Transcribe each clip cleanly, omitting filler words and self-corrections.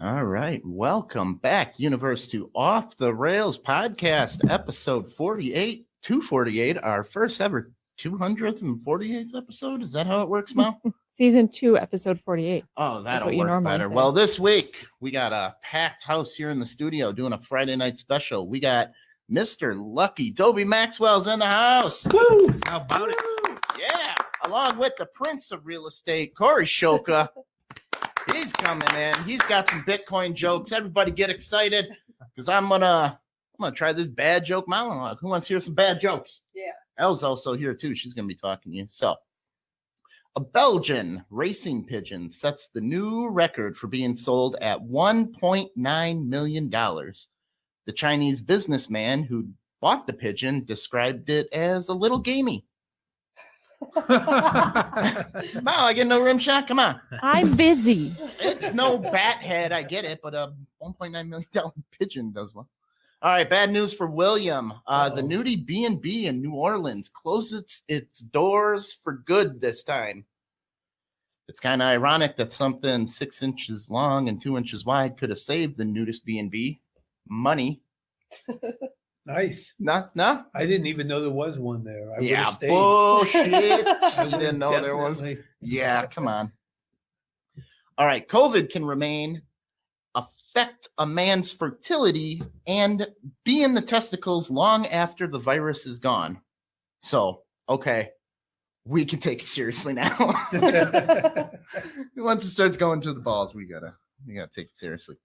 All right. Welcome back, Universe, to Off the Rails podcast, episode 48, 248, our first ever 248th episode. Is that how it works, Mel? Season 2, episode 48. Oh, That's that'll what you work normally better. say. Well, this week, we got a packed house here in the studio doing a Friday night special. We got Mr. Lucky Dobie Maxwell's in the house. Woo! How about it? Yeah. Along with the Prince of Real Estate, Corey Scholtka. He's coming in. He's got some Bitcoin jokes. Everybody get excited because I'm gonna try this bad joke monologue. Who wants to hear some bad jokes? Yeah. Elle's also here too. She's gonna be talking to you. So, a Belgian racing pigeon sets the new record for being sold at $1.9 million. The Chinese businessman who bought the pigeon described it as a little gamey. Wow, I get no rim shot. Come on. I'm busy. It's no bat head, I get it, but a $1.9 million pigeon does well. All right, bad news for William. The nudie B&B in New Orleans closes its doors for good this time. It's kind of ironic that something 6 inches long and 2 inches wide could have saved the nudist B&B money. Nice. No? I didn't even know there was one there. I Yeah, would've stayed. bullshit. You I didn't know there was. definitely- Yeah, come on. All right, COVID can affect a man's fertility and be in the testicles long after the virus is gone. So, okay, we can take it seriously now. Once it starts going to the balls, we gotta take it seriously.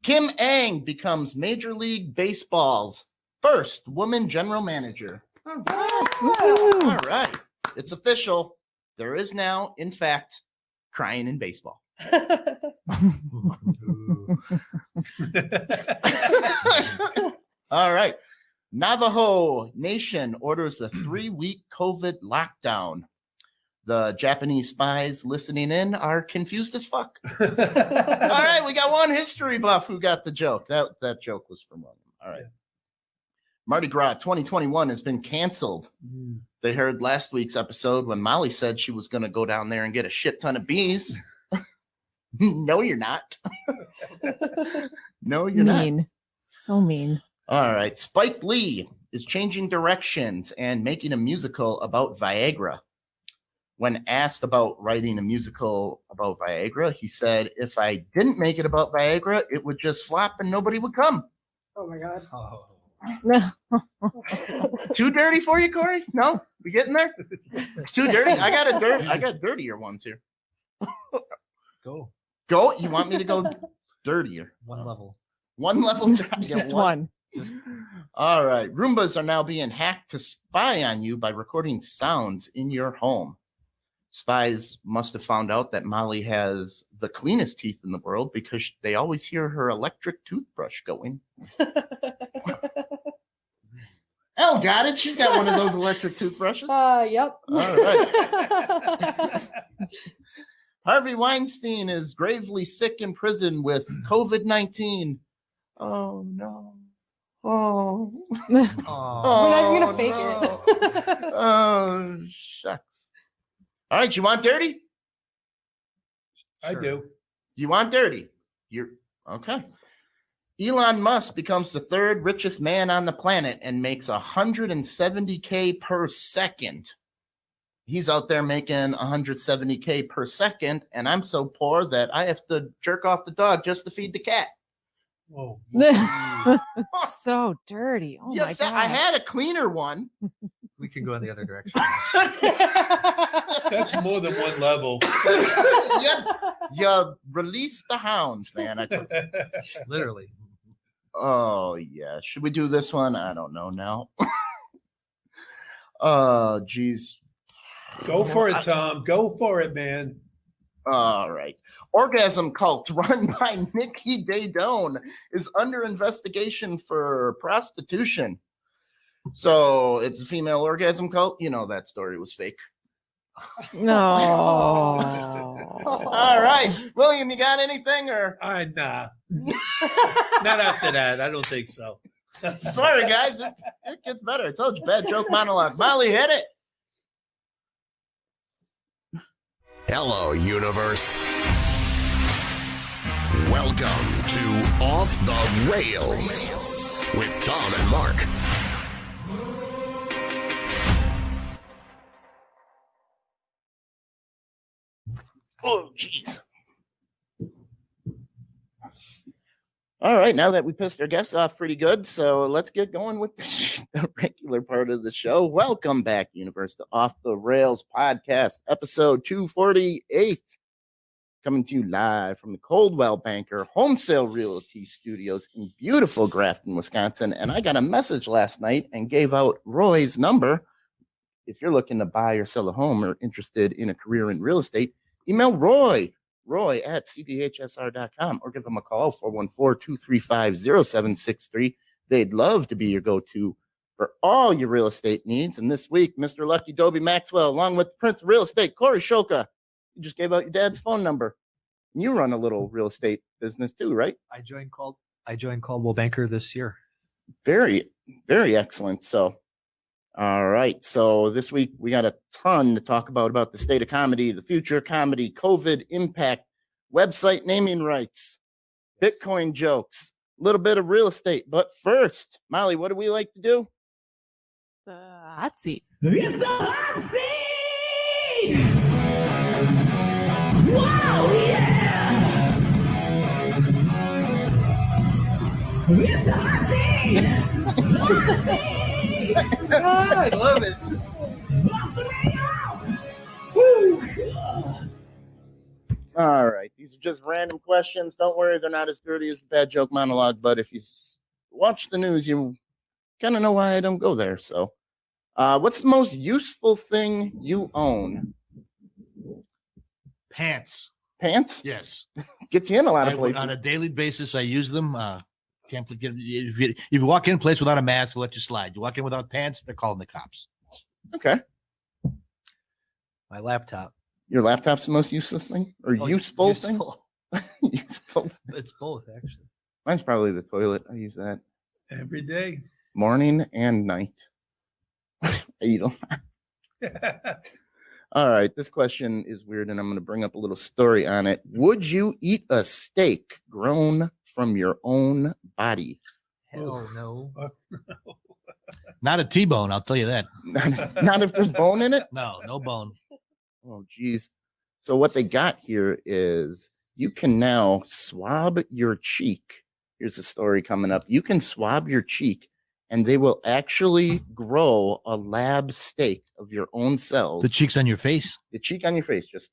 Kim Ang becomes Major League Baseball's first woman general manager. Woo. All right, it's official. There is now, in fact, crying in baseball. All right. Navajo Nation orders a 3-week COVID lockdown. The Japanese spies listening in are confused as fuck. All right, we got one history buff who got the joke. That joke was from William. All right. Mardi Gras 2021 has been canceled. They heard last week's episode when Molly said she was going to go down there and get a shit ton of bees. No, you're not. No, you're not. Mean. So mean. All right. Spike Lee is changing directions and making a musical about Viagra. When asked about writing a musical about Viagra, he said, if I didn't make it about Viagra, it would just flop and nobody would come. Oh my God. Too dirty for you, Corey? No? We getting there? It's too dirty? I got dirtier ones here. Go. Go? You want me to go dirtier? One level. One level? Just one. All right. Roombas are now being hacked to spy on you by recording sounds in your home. Spies must have found out that Molly has the cleanest teeth in the world because they always hear her electric toothbrush going. Elle got it. She's got one of those electric toothbrushes. Yep. All right. Harvey Weinstein is gravely sick in prison with COVID-19. Oh, no. Oh. We're not even gonna fake it. Oh, shucks. All right, you want dirty? I do. You want dirty? You're okay. Elon Musk becomes the third richest man on the planet and makes $170K per second. He's out there making $170K per second, and I'm so poor that I have to jerk off the dog just to feed the cat. Whoa. So dirty. Oh my God. I had a cleaner one. We can go in the other direction. That's more than one level. You release the hounds, man. Literally. Oh, yeah. Should we do this one? I don't know now. Oh, geez. Go for it, Tom. Go for it, man. All right. Orgasm cult run by Nikki Daydone is under investigation for prostitution. So it's a female orgasm cult. You know that story was fake. No. All right. William, you got anything or? Nah. Not after that. I don't think so. Sorry, guys. It gets better. I told you, bad joke monologue. Molly, hit it. Hello, universe. Welcome to Off the Rails with Tom and Mark. Oh, jeez. All right, now that we pissed our guests off pretty good, so let's get going with the regular part of the show. Welcome back, Universe, to Off the Rails podcast, episode 248. Coming to you live from the Coldwell Banker Home Sale Realty Studios in beautiful Grafton, Wisconsin. And I got a message last night and gave out Roy's number. If you're looking to buy or sell a home or interested in a career in real estate, email Roy at cbhsr.com, or give them a call, 414-235-0763. They'd love to be your go-to for all your real estate needs. And this week, Mr. Lucky Dobie Maxwell, along with Prince of Real Estate, Corey Scholtka. You just gave out your dad's phone number. You run a little real estate business too, right? I joined Coldwell Banker this year. Very, very excellent. So, all right. So this week we got a ton to talk about the state of comedy, the future of comedy, COVID impact, website naming rights, Bitcoin jokes, a little bit of real estate. But first, Molly, what do we like to do? The hot seat. It's the hot seat! Wow, yeah! It's the hot seat! Hot seat! I love it. Off the rails! Woo! All right. These are just random questions. Don't worry, they're not as dirty as the bad joke monologue. But if you watch the news, you kind of know why I don't go there. So, what's the most useful thing you own? Pants. Pants? Yes. Gets you in a lot of places. On a daily basis, I use them. Can't get if you walk in a place without a mask, they'll let you slide. You walk in without pants, they're calling the cops. Okay. My laptop. Your laptop's the most useless thing or useful thing? Useful. It's both, actually. Mine's probably the toilet. I use that Every day. morning and night. I eat them. All right. This question is weird, and I'm going to bring up a little story on it. Would you eat a steak grown from your own body? Hell no. Not a T-bone, I'll tell you that. Not if there's bone in it? No bone. Oh, geez. So what they got here is you can now swab your cheek. Here's a story coming up. You can swab your cheek, and they will actually grow a lab steak of your own cells. The cheeks on your face, The cheek on your face, just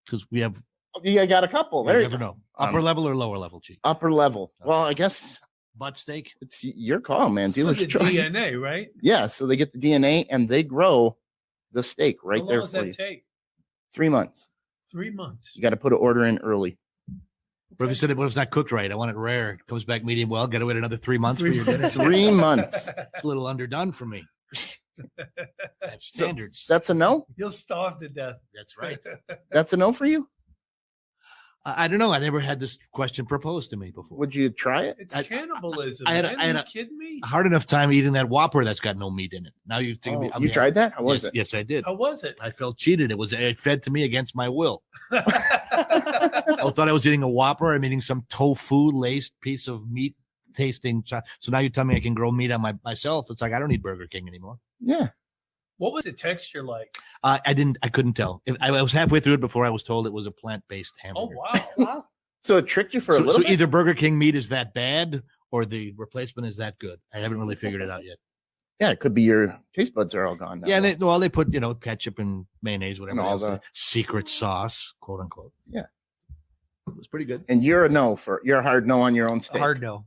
because we have. yeah, I got a couple. There You you never go. know. Upper level or lower level cheek. Upper level. Well, I guess Butt steak. it's your call, man. For Dealer's the choice. DNA, right? Yeah, so they get the DNA and they grow the steak right How there long does for that you. take? 3 months. 3 months. You got to put an order in early. But if you said it was not cooked right, I want it rare. It comes back medium well. Got to wait another 3 months for your dinner. 3 months. It's a little underdone for me. I have standards. That's a no? You'll starve to death. That's right. That's a no for you? I don't know. I never had this question proposed to me before. Would you try it? It's I- cannibalism. I had a- man. I had Are a- you kidding me? A hard enough time eating that Whopper that's got no meat in it. Now you're taking me. You tried that? How was yes, it? Yes, I did. How was it? I felt cheated. It fed to me against my will. I thought I was eating a Whopper. I'm eating some tofu laced piece of meat tasting. So now you tell me I can grow meat on myself. It's like I don't need Burger King anymore. Yeah. What was the texture like? I couldn't tell. I was halfway through it before I was told it was a plant-based Oh, hamburger. wow. So it tricked you for a So little bit? either Burger King meat is that bad or the replacement is that good. I haven't really figured it out yet. Yeah, it could be your taste buds are all gone now. Yeah, and they put ketchup and mayonnaise, whatever. And all else, the- secret sauce, quote unquote. Yeah. It was pretty good. And you're a hard no on your own steak. Hard no.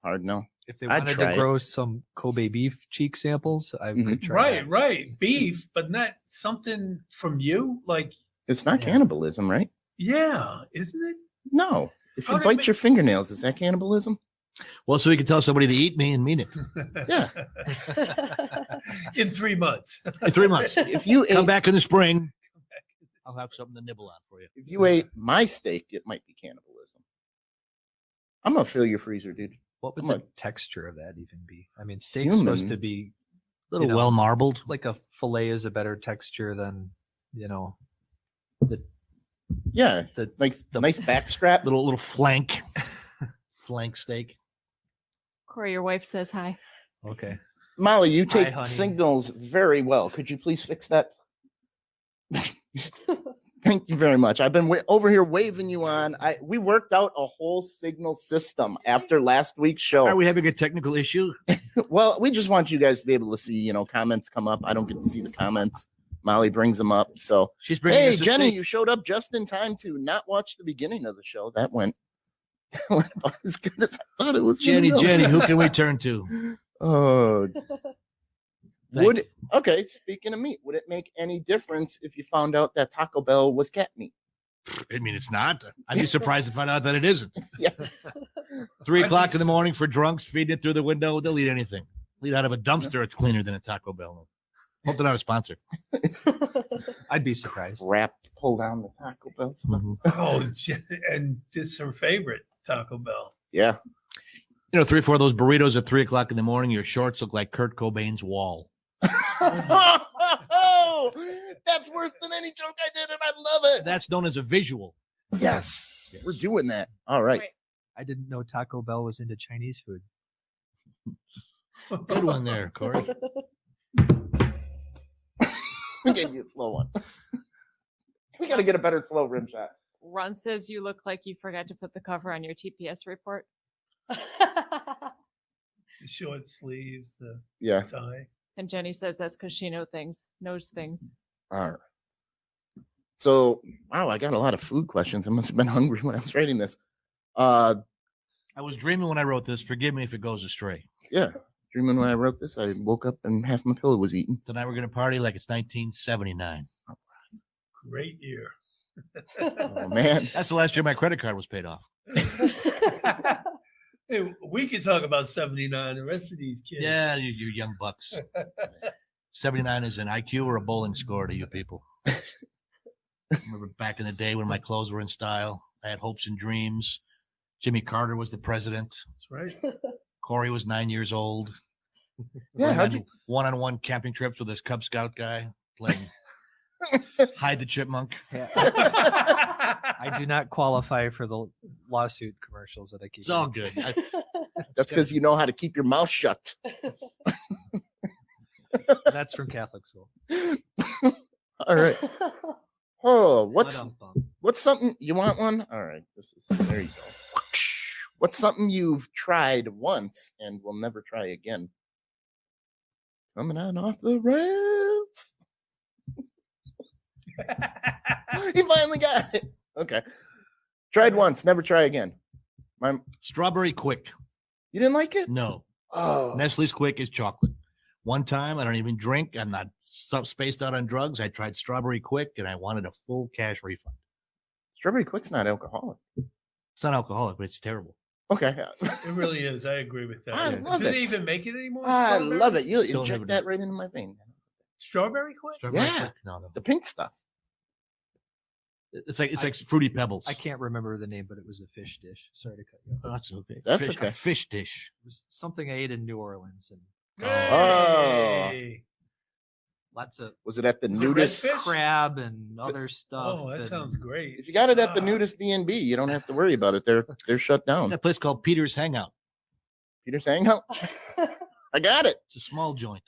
Hard no. If they I'd wanted try to it. grow some Kobe beef cheek samples, I Mhm. could try Right, that. right. Beef, but not something from you? Like, It's not Yeah. cannibalism, right? yeah, isn't it? No. If How you did bite ma- your fingernails, is that cannibalism? Well, so we could tell somebody to eat me and mean it. Yeah. In 3 months. In 3 months. If you Come ate back in the spring. I'll have something to nibble on for you. if you ate my steak, it might be cannibalism. I'm gonna fill your freezer, dude. What would I'm the a- texture of that even be? I mean, steak's supposed Human. to be A little You know, well marbled. like a fillet is a better texture than, the Yeah. The- Nice the- nice back strap. Little flank. flank steak. Corey, your wife says hi. Okay. Molly, you Hi, take honey. signals very well. Could you please fix that? Thank you very much. I've been over here waving you on. We worked out a whole signal system after last week's show. Are we having a technical issue? Well, we just want you guys to be able to see, comments come up. I don't get to see the comments. Molly brings them up. So, She's bringing hey, us a Jenny, steak. you showed up just in time to not watch the beginning of the show. That went about as good as I thought it was. gonna go. Jenny, who can we turn to? Oh, Thank okay. Speaking of meat, would it make any difference if you found out that Taco Bell was cat meat? I mean, it's not. I'd be surprised to find out that it isn't. Yeah. 3 I'd o'clock be in the morning for drunks feeding it through the window. They'll eat anything. Eat out of a dumpster. It's cleaner than a Taco Bell. Hope they're not a sponsor. I'd be surprised. Wrap, pull down the Taco Bell stuff. Oh, and this is her favorite Taco Bell. Yeah. 3 or 4 of those burritos at 3 o'clock in the morning. Your shorts look like Kurt Cobain's wall. Oh, that's worse than any joke I did, and I love it. That's known as a visual. Yes, we're doing that. All right. I didn't know Taco Bell was into Chinese food. Good one there, Corey. We gave you a slow one. We got to get a better slow rim shot. Ron says you look like you forgot to put the cover on your TPS report. The short sleeves, the Yeah. tie. And Jenny says that's because she knows things. All right. So, wow, I got a lot of food questions. I must have been hungry when I was writing this. I was dreaming when I wrote this. Forgive me if it goes astray. Yeah. Dreaming when I wrote this, I woke up and half my pillow was eaten. Tonight we're going to party like it's 1979. Great year. Oh, man. That's the last year my credit card was paid off. Hey, we can talk about 79. The rest of these kids. Yeah, you young bucks. 79 is an IQ or a bowling score to you people. Remember back in the day when my clothes were in style. I had hopes and dreams. Jimmy Carter was the president. That's right. Corey was 9 years old. Yeah, Went how'd on you- one-on-one camping trips with this Cub Scout guy playing Hide the Chipmunk. I do not qualify for the lawsuit commercials that I keep. It's all good. That's because you know how to keep your mouth shut. That's from Catholic school. All right. Oh, what's Ba-dum-bum. something you want one? All right, there you go. What's something you've tried once and will never try again? Coming on off the rails. He finally got it. Okay. Tried once, never try again. Strawberry Quick. You didn't like it? No. Oh, Nestle's Quick is chocolate. One time, I don't even drink. I'm not spaced out on drugs. I tried Strawberry Quick and I wanted a full cash refund. Strawberry Quick's not alcoholic. It's not alcoholic, but it's terrible. Okay. It really is. I agree with that. I love Do it. they even make it anymore? I Strawberry? love it. You Still never inject that right into my vein. Strawberry quick? Strawberry Yeah. Quick? No. The pink stuff. It's like Fruity Pebbles. I can't remember the name, but it was a fish dish. Sorry to cut you off. Oh, that's okay. That's fish, okay. A fish dish. It was something I ate in New Orleans and Hey! lots of Was it at the Was it nudist? redfish? crab and other stuff. Oh, that and sounds great. If you got it at the Ah. nudist B&B, you don't have to worry about it. They're shut down. That place called Peter's Hangout. Peter's Hangout. I got it. It's a small joint.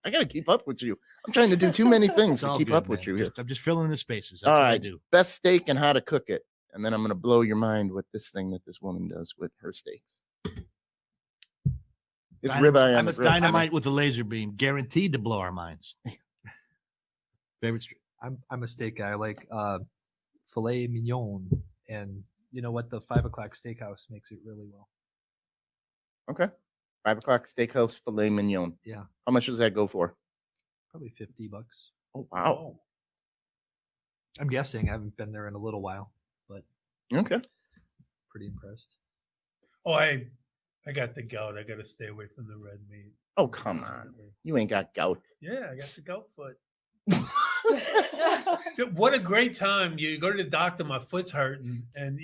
I got to keep up with you. I'm trying to do too many things It's to all keep good, up with man. you here. I'm just filling in the spaces. That's All what I right. do. Best steak and how to cook it. And then I'm going to blow your mind with this thing that this woman does with her steaks. It's ribeye on I'm the a grill. dynamite with a laser beam, guaranteed to blow our minds. Favorite street. I'm a steak guy. I like filet mignon, and you know what? The 5 o'clock steakhouse makes it really well. Okay. 5 o'clock steakhouse filet mignon. Yeah, How much does that go for? probably $50. Oh, wow. I'm guessing. I haven't been there in a little while, but Okay. pretty impressed. Oh, I got the gout. I got to stay away from the red meat. Oh, come on. You ain't got gout. Yeah, I got the gout foot. What a great time. You go to the doctor, my foot's hurting, and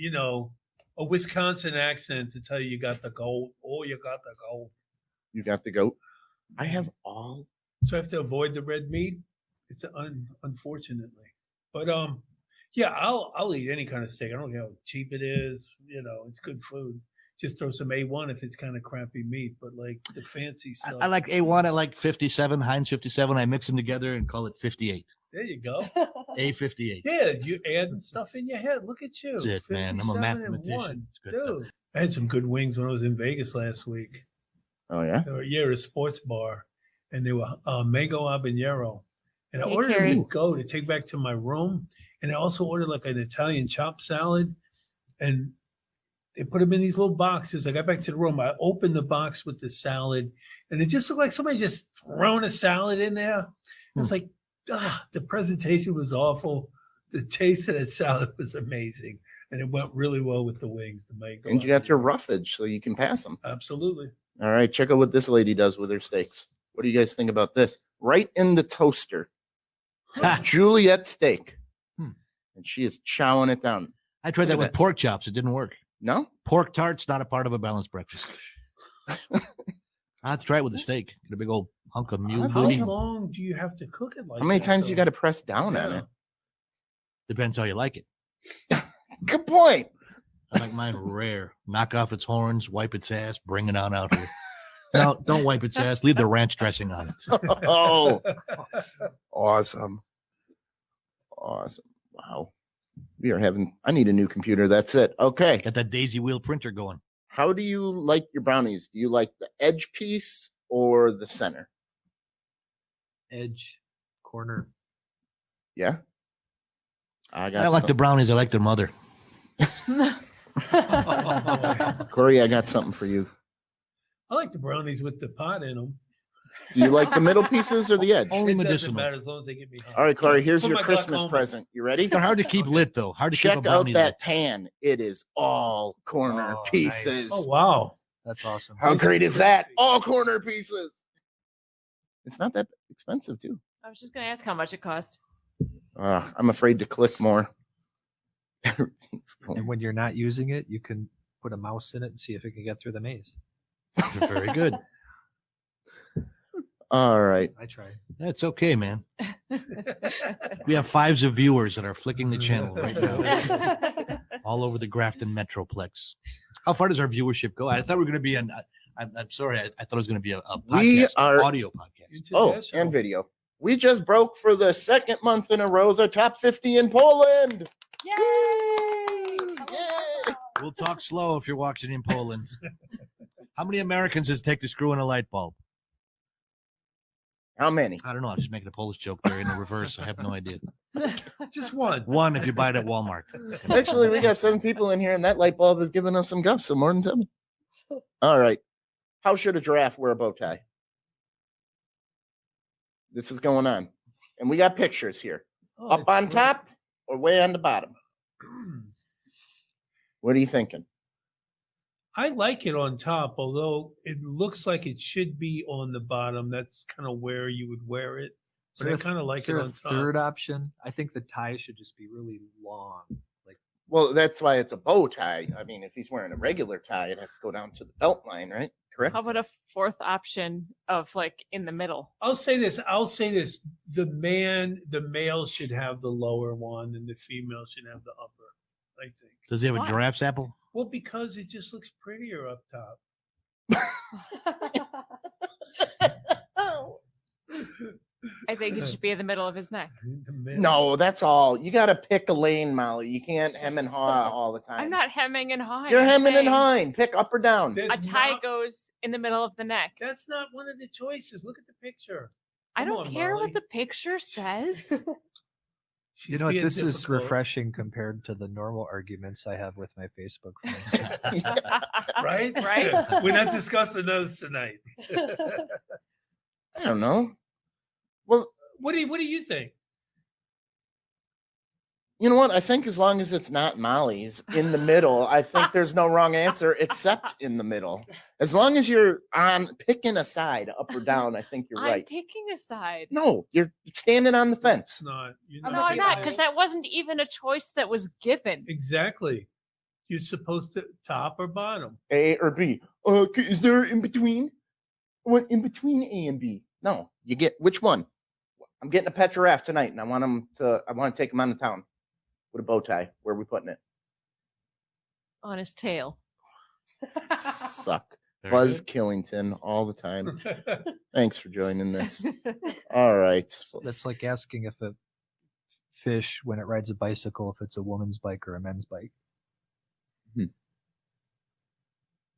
a Wisconsin accent to tell you got the gout. Oh, you got the gout. You got the goat. I have all. So I have to avoid the red meat. It's unfortunately. But Yeah, I'll eat any kind of steak. I don't care how cheap it is. It's good food. Just throw some A1 if it's kind of crappy meat, but like the fancy stuff. I like A1. I like 57, Heinz 57. I mix them together and call it 58. There you go. A58. Yeah, you adding stuff in your head. Look at you. That's it, man. I'm a 57 and mathematician. one. It's good stuff. Dude, I had some good wings when I was in Vegas last week. Oh yeah. At a sports bar, and they were mango habanero. And I Hey, ordered Carrie. them to go to take back to my room. And I also ordered like an Italian chopped salad. And they put them in these little boxes. I got back to the room. I opened the box with the salad, and it just looked like somebody just thrown a salad in there. It was like, the presentation was awful. The taste of that salad was amazing. And it went really well with the wings, the mango. And you got your roughage, so you can pass them. Absolutely. All right, check out what this lady does with her steaks. What do you guys think about this? Right in the toaster, Juliet steak, and she is chowing it down. I tried that Look at with that. pork chops. It didn't work. No, Pork tart's not a part of a balanced breakfast. I have to try it with the steak. Get a big old hunk of mule How booty. long do you have to cook it like how many that, times you though? got to press down on Yeah. it? Depends how you like it. Good point. I like mine rare. Knock off its horns, wipe its ass, bring it on out here. No, don't wipe its ass. Leave the ranch dressing on it. Oh, awesome. Wow. We are having, I need a new computer. That's it. Okay. Got that daisy wheel printer going. How do you like your brownies? Do you like the edge piece or the center? Edge, corner. Yeah. I don't like the brownies. I like their mother. Corey, I got something for you. I like the brownies with the pot in them. Do you like the middle pieces or the edge? Only It doesn't medicinal. matter as long as they get me hot. All right, Corey, here's For your my Christmas glaucoma. present. You ready? They're hard to keep lit, though. Hard to keep a Check out brownie that lit. pan. It is all corner Oh, pieces. Oh, wow. That's awesome. How great is that? All corner pieces. It's not that expensive, too. I was just going to ask how much it cost. I'm afraid to click more. Everything's going- And when you're not using it, you can put a mouse in it and see if it can get through the maze. They're very good. All right. I tried. That's okay, man. We have fives of viewers that are flicking the channel right now, all over the Grafton Metroplex. How far does our viewership go? I thought we were going to be an. I'm sorry. I thought it was going to be a podcast, We are- audio podcast. Oh, International. and video. We just broke for the second month in a row the top 50 in Poland. Yay! Yay! We'll talk slow if you're watching in Poland. How many Americans does it take to screw in a light bulb? How many? I don't know. I'm just making a Polish joke there in the reverse. I have no idea. Just one. One if you buy it at Walmart. Actually, we got 7 people in here, and that light bulb is giving us some guff, so more than 7. All right. How should a giraffe wear a bow tie? This is going on. And we got pictures here. Oh, Up it's on great. top or way on the bottom? What are you thinking? I like it on top, although it looks like it should be on the bottom. That's kind of where you would wear it. But I kind of like Is it there a on top. third option? I think the tie should just be really long. Like Well, that's why it's a bow tie. I mean, if he's wearing a regular tie, it has to go down to the belt line, right? Correct? How about a fourth option of like in the middle? I'll say this. The male should have the lower one, and the female should have the upper. I think. Does he have a Why? giraffe's apple? Well, because it just looks prettier up top. I think it should be in the middle of his neck. The male- No, that's all. You got to pick a lane, Molly. You can't hem and haw all the time. I'm not hemming and hawing. You're I'm hemming and saying hawing. Pick up or down. There's A tie not- goes in the middle of the neck. That's not one of the choices. Look at the picture. I Come don't on, care Molly. what the picture says. She's you know what? being This is difficult. refreshing compared to the normal arguments I have with my Facebook friends. Right? Right? We're not discussing those tonight. I don't know. Well, What do you think? you know what? I think as long as it's not Molly's in the middle, I think there's no wrong answer except in the middle. As long as you're on picking a side, up or down, I think you're I'm right. picking a side. No, you're standing on the It's fence. not. You're No, No, I'm not, picking because it. that wasn't even a choice that was given. Exactly. You're supposed to top or bottom. A or B. Is there in between? What in between A and B? No, you get which one? I'm getting a pet giraffe tonight, and I want to take him on the town. with a bow tie. Where are we putting it? On his tail. Suck. Very Buzz good. Killington all the time. Thanks for joining this. All right. That's like asking if a fish, when it rides a bicycle, if it's a woman's bike or a men's bike.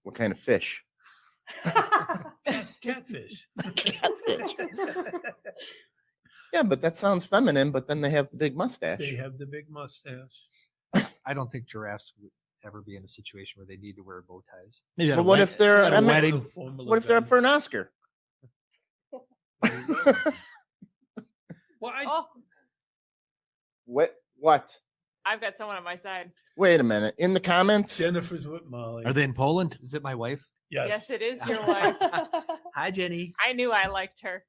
What kind of fish? Catfish. Catfish. Yeah, but that sounds feminine, but then they have the big mustache. They have the big mustache. I don't think giraffes would ever be in a situation where they need to wear bow ties. Maybe at But a what wed- if they're at a I mean, wedding? what if they're up for an Oscar? Well, Oh, What? I've got someone on my side. Wait a minute. In the comments, Jennifer's with Molly. Are they in Poland? Is it my wife? Yes, it is your wife. Hi, Jenny. I knew I liked her.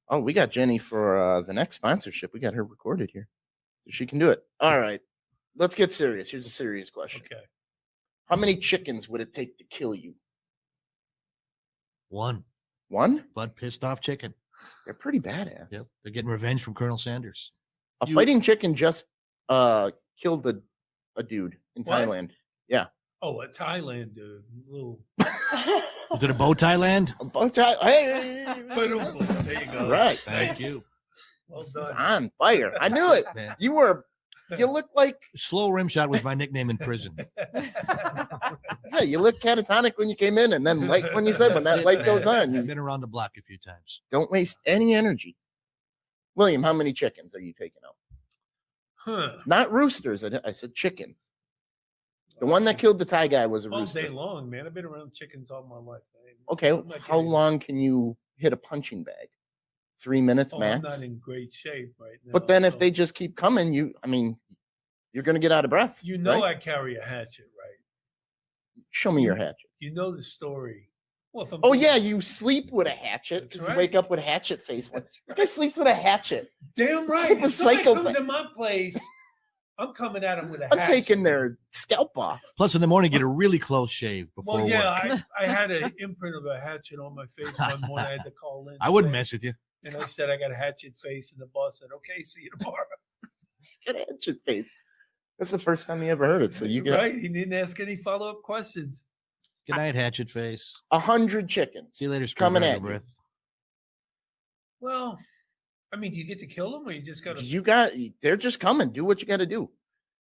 oh, we got Jenny for the next sponsorship. We got her recorded here, so she can do it. All right, let's get serious. Here's a serious question. Okay. How many chickens would it take to kill you? One. One? Blood pissed off chicken. They're pretty badass. Yep. They're getting revenge from Colonel Sanders. A fighting chicken just killed a dude in What? Thailand. Oh, a Thailand dude. Little. Was it a bow tie land? A bow tie. Hey, There you go. right. Thank Nice. you. Well It's done. on fire. I knew it. Man. You look like, Slow rim shot was my nickname in prison. yeah, you look catatonic when you came in, and then light when you said when that light goes on. I've You been around the block a few times. don't waste any energy. William, how many chickens are you taking out? Huh. Not roosters. I said chickens. The one that killed the Thai guy was a All rooster. day long, man. I've been around chickens all my life. Okay, I'm not how kidding. long can you hit a punching bag? 3 minutes Oh, I'm max. not in great shape right now. But then if so- they just keep coming, you're going to get out of breath. You know, right? I carry a hatchet, right? Show me your hatchet. You know the story. Well, if I'm Oh being- yeah, you sleep with a hatchet That's because you right. wake up with hatchet face. This guy sleeps with a hatchet. Damn right. Type of If somebody comes psychopath. in my place, I'm coming at him with a I'm hatchet. taking their scalp off. Plus, in the morning, get a really close shave before Well, yeah, work. I had an imprint of a hatchet on my face one morning. I had to call in. I wouldn't today, mess with you. And I said I got a hatchet face, and the boss said, "Okay, see you tomorrow." Get a hatchet face. That's the first time you ever heard it. So you get right? He didn't ask any follow-up questions. Good night, hatchet face. 100 chickens. See you later, Coming screwdriver at you. breath. Well, I mean, do you get to kill them, or you just got to? They're just coming. Do what you got to do.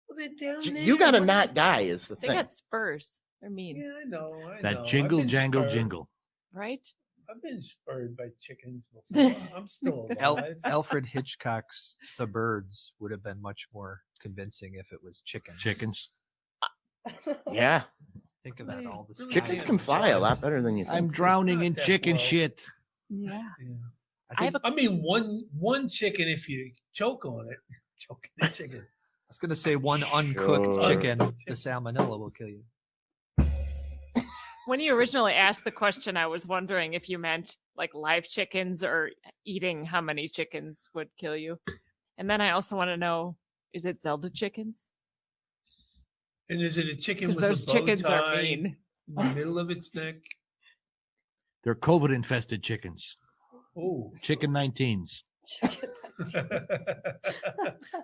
Well, they're down there. You got to What not do die is the They thing. got spurs. They're mean, Yeah, I know. I know. That I've jingle, been jangle, spurred. jingle. right? I've been spurred by chickens before. I'm still alive. Alfred Hitchcock's The Birds would have been much more convincing if it was chickens. Chickens. Yeah. Think of that all the Really time. Chickens can fly a lot better than you think. I'm drowning not in that chicken well. shit. Yeah. Yeah. I have a I mean, one chicken if you choke on it. Choking the chicken. I was going to say one uncooked Sure. chicken, the salmonella will kill you. When you originally asked the question, I was wondering if you meant like live chickens or eating how many chickens would kill you. And then I also want to know, is it Zelda chickens? And is it a chicken Because with those a bow chickens tie are mean. in the middle of its neck? They're COVID infested chickens. Oh. Chicken 19s.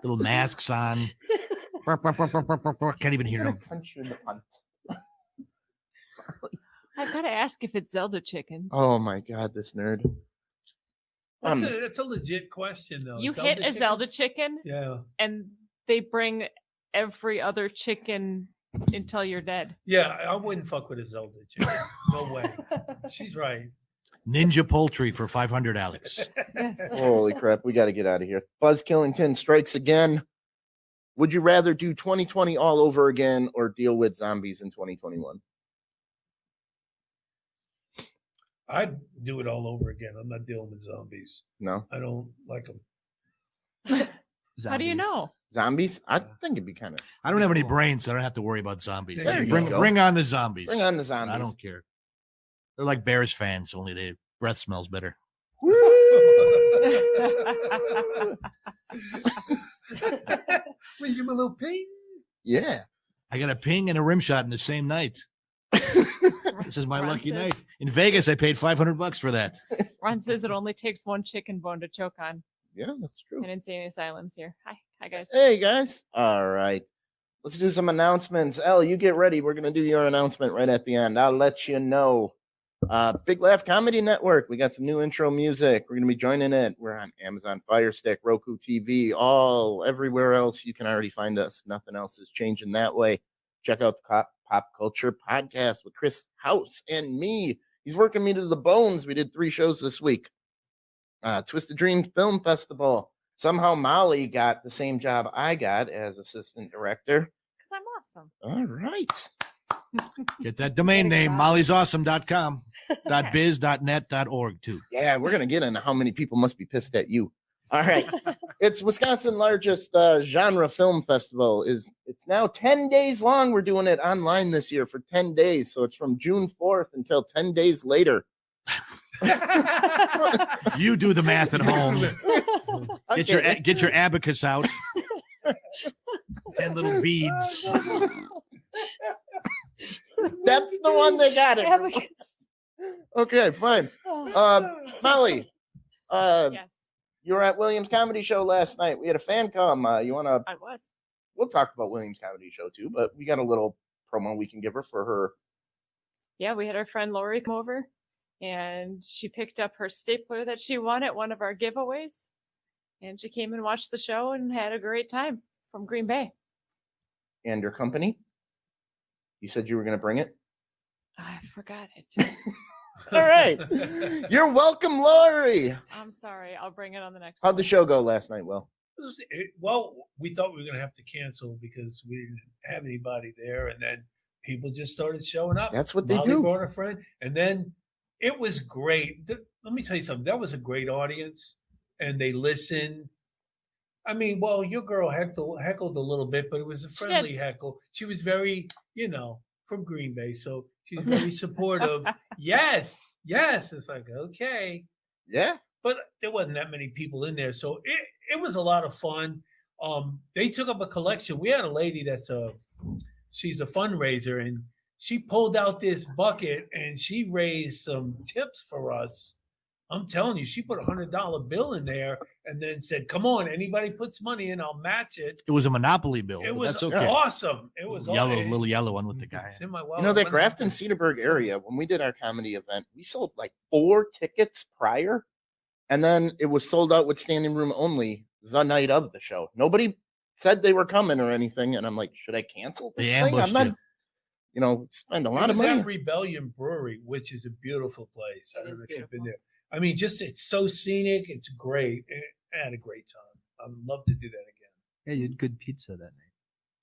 Little masks on. Can't even hear them. Punch you in the punt. I've got to ask if it's Zelda chickens. Oh my God, this nerd. That's a legit question, though. You Zelda hit a Zelda chickens? chicken Yeah. and they bring every other chicken until you're dead. Yeah, I wouldn't fuck with a Zelda chicken. No way. She's right. Ninja poultry for 500, Alex. Yes. Holy crap, we got to get out of here. Buzz Killington strikes again. Would you rather do 2020 all over again or deal with zombies in 2021? I'd do it all over again. I'm not dealing with zombies. No? I don't like them. How do you Zombies. know? Zombies? I think it'd be kind of. I don't have any brains, so I don't have to worry about zombies. There you Bring, go. bring on the zombies. Bring on the zombies. I don't care. They're like Bears fans, only their breath smells better. Woo! Will you give me a little pain? Yeah. I got a ping and a rim shot in the same night. This is my Ron lucky says- night. In Vegas, I paid $500 for that. Ron says it only takes one chicken bone to choke on Yeah, that's true. in insane asylums here. Hi. Hi, guys. Hey, guys. All right. Let's do some announcements. Elle, you get ready. We're going to do your announcement right at the end. I'll let you know. Big Laugh Comedy Network. We got some new intro music. We're going to be joining it. We're on Amazon Fire Stick, Roku TV, everywhere else. You can already find us. Nothing else is changing that way. Check out the Pop Culture Podcast with Chris House and me. He's working me to the bones. We did 3 shows this week. Twisted Dream Film Festival. Somehow Molly got the same job I got as assistant director. Because I'm awesome. All right. Get that domain name, mollysawesome.com, .biz, .net, .org, too. Yeah, we're going to get into how many people must be pissed at you. All right. It's Wisconsin's largest genre film festival. It's now 10 days long. We're doing it online this year for 10 days. So it's from June 4th until 10 days later. You do the math at home. Get your abacus out. 10 little beads. That's the one that got it. Okay, fine. Molly, Yes, you were at Williams Comedy Show last night. We had a fan come. You want to? I was. We'll talk about Williams Comedy Show too, but we got a little promo we can give her for her. Yeah, we had our friend Lori come over, and she picked up her stapler that she won at one of our giveaways, and she came and watched the show and had a great time from Green Bay. And your company? You said you were going to bring it? I forgot it. All right. You're welcome, Lori. I'm sorry. I'll bring it on the next How'd the one. show go last night, Will? Well, we thought we were going to have to cancel because we didn't have anybody there. And then people just started showing up. That's what they Molly do. brought a friend. And then it was great. Let me tell you something. That was a great audience. And they listened. I mean, well, your girl heckled a little bit, but it was a friendly heckle. She was very, from Green Bay. So she was very supportive. Yes. It's like, okay. Yeah. But there wasn't that many people in there. So it was a lot of fun. They took up a collection. We had a lady she's a fundraiser, and she pulled out this bucket and she raised some tips for us. I'm telling you, she put $100 bill in there and then said, come on, anybody puts money in, I'll match it. It was a Monopoly bill. It but was that's okay. awesome. It was Little yellow one with the guy. It's in my You know, that Grafton Cedarburg area, when we did our comedy event, we sold like 4 tickets prior, and then it was sold out with standing room only the night of the show. Nobody said they were coming or anything, and I'm like, should I cancel this They thing? I'm ambushed not, you. Spend a lot of money. At Rebellion Brewery, which is a beautiful place. I It don't is know if you've been beautiful. there. I mean, it's so scenic. It's great. I had a great time. I'd love to do that again. Yeah, you had good pizza that night.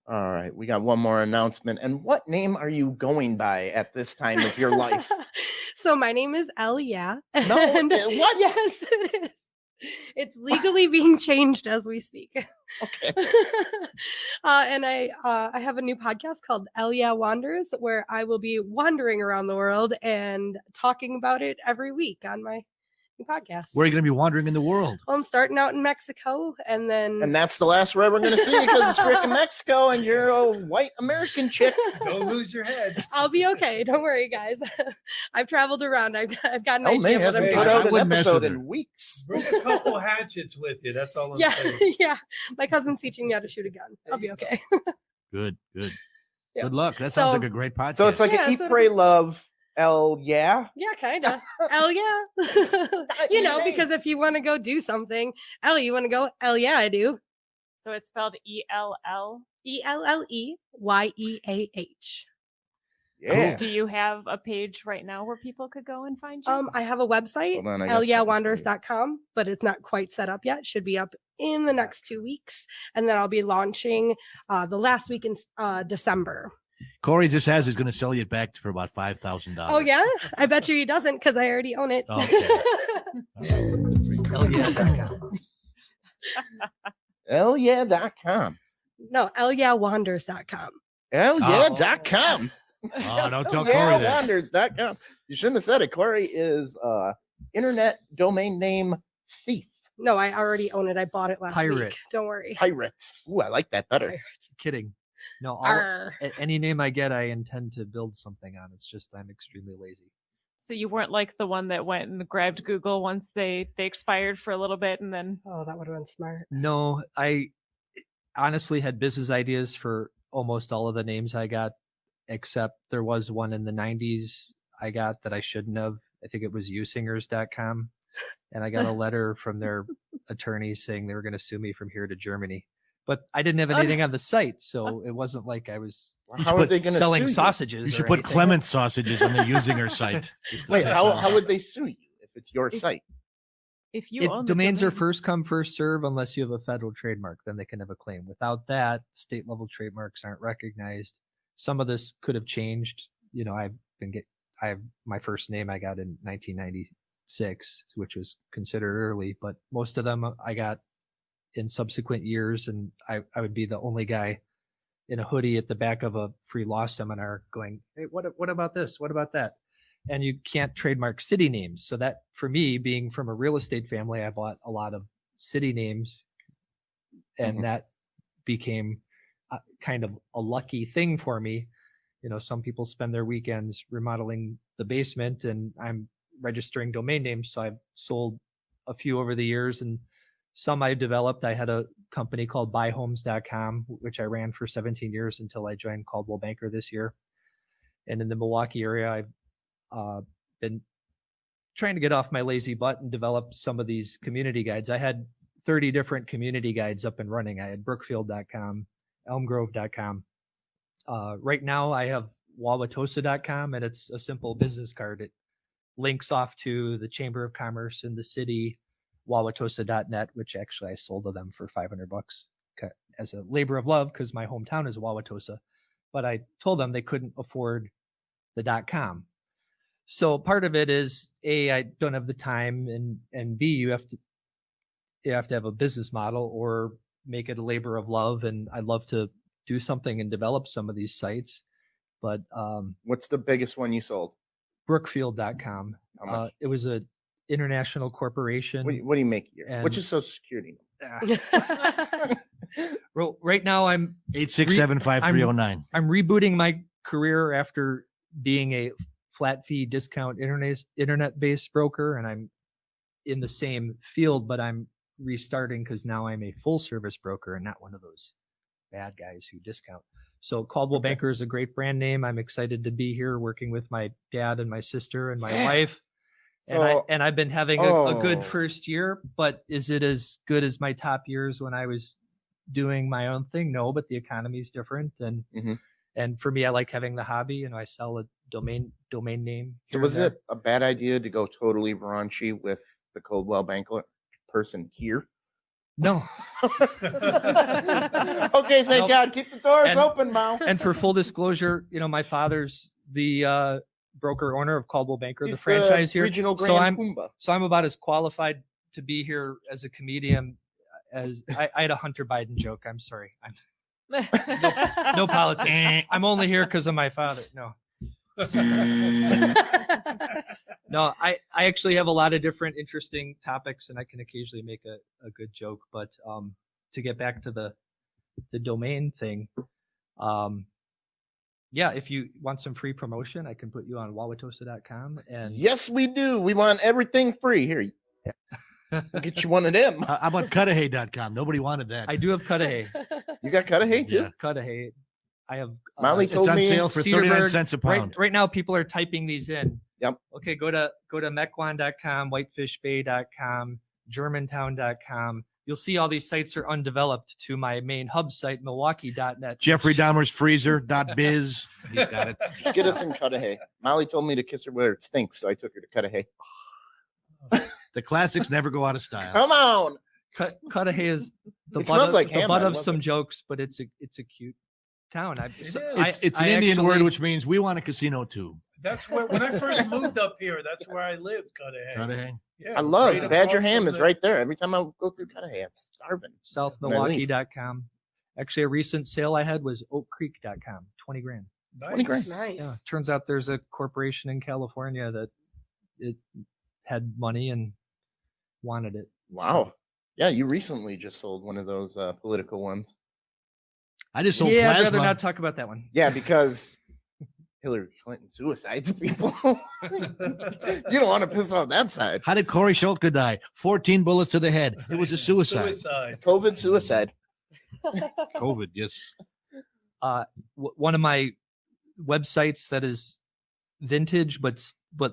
All right, we got one more announcement. And what name are you going by at this time of your life? So my name is Elle, yeah. No, And- what? Yes, it is. It's legally being changed as we speak. Okay. And I have a new podcast called Elia Wanders, where I will be wandering around the world and talking about it every week on my new podcast. Where are you going to be wandering in the world? Well, I'm starting out in Mexico, and then And that's the last word we're going to see because it's freaking Mexico and you're a white American chick. Don't lose your head. I'll be okay. Don't worry, guys. I've traveled around. I've got an Oh, man, idea what hasn't I'm put doing. I out an wouldn't mess episode with her. in weeks. Bring a couple hatchets with you. That's all I'm Yeah, saying. yeah. My cousin's teaching me how to shoot a gun. I'll be okay. Good. Yeah. Good luck. That sounds So- like a great podcast. So it's like Yeah, an Eat, so- Pray, Love, L, yeah? Yeah, kind of. Hell yeah. Because if you want to go do something, Ellie, you want to go? Hell yeah, I do. So it's spelled ELL. ELLEYEAH. Yeah. Do you have a page right now where people could go and find you? I have a website, Hold on, I got something for you. ellyawanders.com, but it's not quite set up yet. Should be up in the next 2 weeks. And then I'll be launching the last week in December. Corey just has he's going to sell you it back for about $5,000. Oh, yeah? I bet you he doesn't because I already own it. Ellia.com. LYeah.com. No, ellyawanders.com. LYeah.com. Oh, don't tell Corey that. LYeahWonders.com. You shouldn't have said it. Corey is internet domain name thief. No, I already own it. I bought it last Pirate. week. Don't worry. Pirates. Ooh, I like that better. Pirates. Kidding. No, Arr. any name I get, I intend to build something on. It's just I'm extremely lazy. So you weren't like the one that went and grabbed Google once they expired for a little bit and then Oh, that would have been smart. No, honestly had business ideas for almost all of the names I got, except there was one in the 90s I got that I shouldn't have. I think it was usingers.com. And I got a letter from their attorney saying they were going to sue me from here to Germany. But I didn't have anything on the site, so it wasn't like I was How are they going to selling sue you? sausages. You should or put anything. Clement sausages on the Usinger site. Wait, how would they sue you if it's your site? If you own the Domains are domain. first come, first serve unless you have a federal trademark, then they can have a claim. Without that, state level trademarks aren't recognized. Some of this could have changed. You know, I have my first name I got in 1996, which was considered early, but most of them I got in subsequent years, and I would be the only guy in a hoodie at the back of a free law seminar going, hey, what about this? What about that? And you can't trademark city names. So that, for me, being from a real estate family, I bought a lot of city names, and that became kind of a lucky thing for me. You know, some people spend their weekends remodeling the basement, and I'm registering domain names. So I've sold a few over the years, and some I developed. I had a company called buyhomes.com, which I ran for 17 years until I joined Coldwell Banker this year. And in the Milwaukee area, I've been trying to get off my lazy butt and develop some of these community guides. I had 30 different community guides up and running. I had brookfield.com, elmgrove.com. Right now I have wauwatosa.com, and it's a simple business card. It links off to the Chamber of Commerce in the city, wauwatosa.net, which actually I sold to them for $500 as a labor of love because my hometown is Wauwatosa. But I told them they couldn't afford the .com. So part of it is A, I don't have the time, and B, you have to have a business model or make it a labor of love. And I'd love to do something and develop some of these sites. But What's the biggest one you sold? brookfield.com. How much? It was an international corporation. What do you make a year? What's And- your social security? Well, right now I'm 867-5309. I'm rebooting my career after being a flat fee discount internet-based broker, and I'm in the same field, but I'm restarting because now I'm a full service broker and not one of those bad guys who discount. So Coldwell Banker is a great brand name. I'm excited to be here working with my dad and my sister and my wife. And I've been having a good first year, but is it as good as my top years when I was doing my own thing? No, but the economy is different. And and for me, I like having the hobby, and I sell a domain name. So here was and there. it a bad idea to go totally raunchy with the Coldwell Banker person here? No. Okay, thank Nope. God. Keep the doors And- open, Mao. And for full disclosure, you know, my father's the broker owner of Coldwell Banker, He's the franchise here. Regional Grand So I'm Pumbaa. so I'm about as qualified to be here as a comedian as I had a Hunter Biden joke. I'm sorry. No politics. I'm only here because of my father. No. No, I actually have a lot of different interesting topics, and I can occasionally make a good joke. But to get back to the domain thing, yeah, if you want some free promotion, I can put you on wauwatosa.com. And Yes, we do. We want everything free. Here, I'll get you one of them. How about Cudahy.com? Nobody wanted that. I do have Cudahy. You got Cudahy too? Yeah. Cudahy. I have Molly It's told on me sale for 39 Cedarburg, cents a pound. Right now, people are typing these in. Yep. Okay, go to Mequon.com, whitefishbay.com, germantown.com. You'll see all these sites are undeveloped to my main hub site, milwaukee.net. Jeffrey Dahmer's freezer.biz. He's got it. just get us in Cudahy. Molly told me to kiss her where it stinks, so I took her to Cudahy. The classics never go out of style. Come on. Cudahy is the It butt smells of, like the ham. butt I of love some it. jokes, but it's a cute town. It's an Indian word which means we want a casino too. That's where when I first moved up here, that's where I lived, Cudahy. Cudahy. Yeah, I love right Badger across ham from is the- right there. Every time I go through Cudahy, I'm starving. southmilwaukee.com. Actually, a recent sale I had was oakcreek.com, 20 grand. 20 grand. Nice. Yeah, turns out there's a corporation in California that it had money and wanted it. Wow. Yeah, you recently just sold one of those political ones. I just sold Yeah, I'd rather plasma. not talk about that one. Yeah, because Hillary Clinton suicides people. You don't want to piss off that side. How did Corey Scholtka die? 14 bullets to the head. It was a suicide. Suicide. COVID suicide. COVID, yes. One of my websites that is vintage but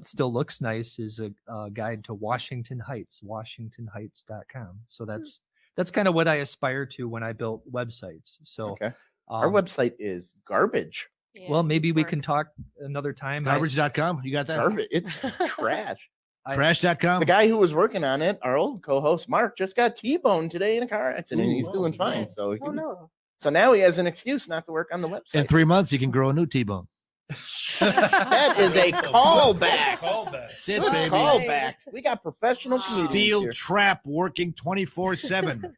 still looks nice is a guide to Washington Heights, washingtonheights.com. So that's kind of what I aspire to when I built websites. So Okay. Our website is garbage. Yeah, well, maybe we work. can talk another time. Garbage.com. You got that? Garbage. It's trash. Trash.com. The guy who was working on it, our old co-host Mark, just got T-boned today in a car accident. Ooh, He's doing oh, fine. no. So he Oh was- no. so now he has an excuse not to work on the website. In 3 months, you can grow a new T-bone. That is a callback. Callback. That's it, Good baby. callback. We got professional comedians Steel here. trap working 24/7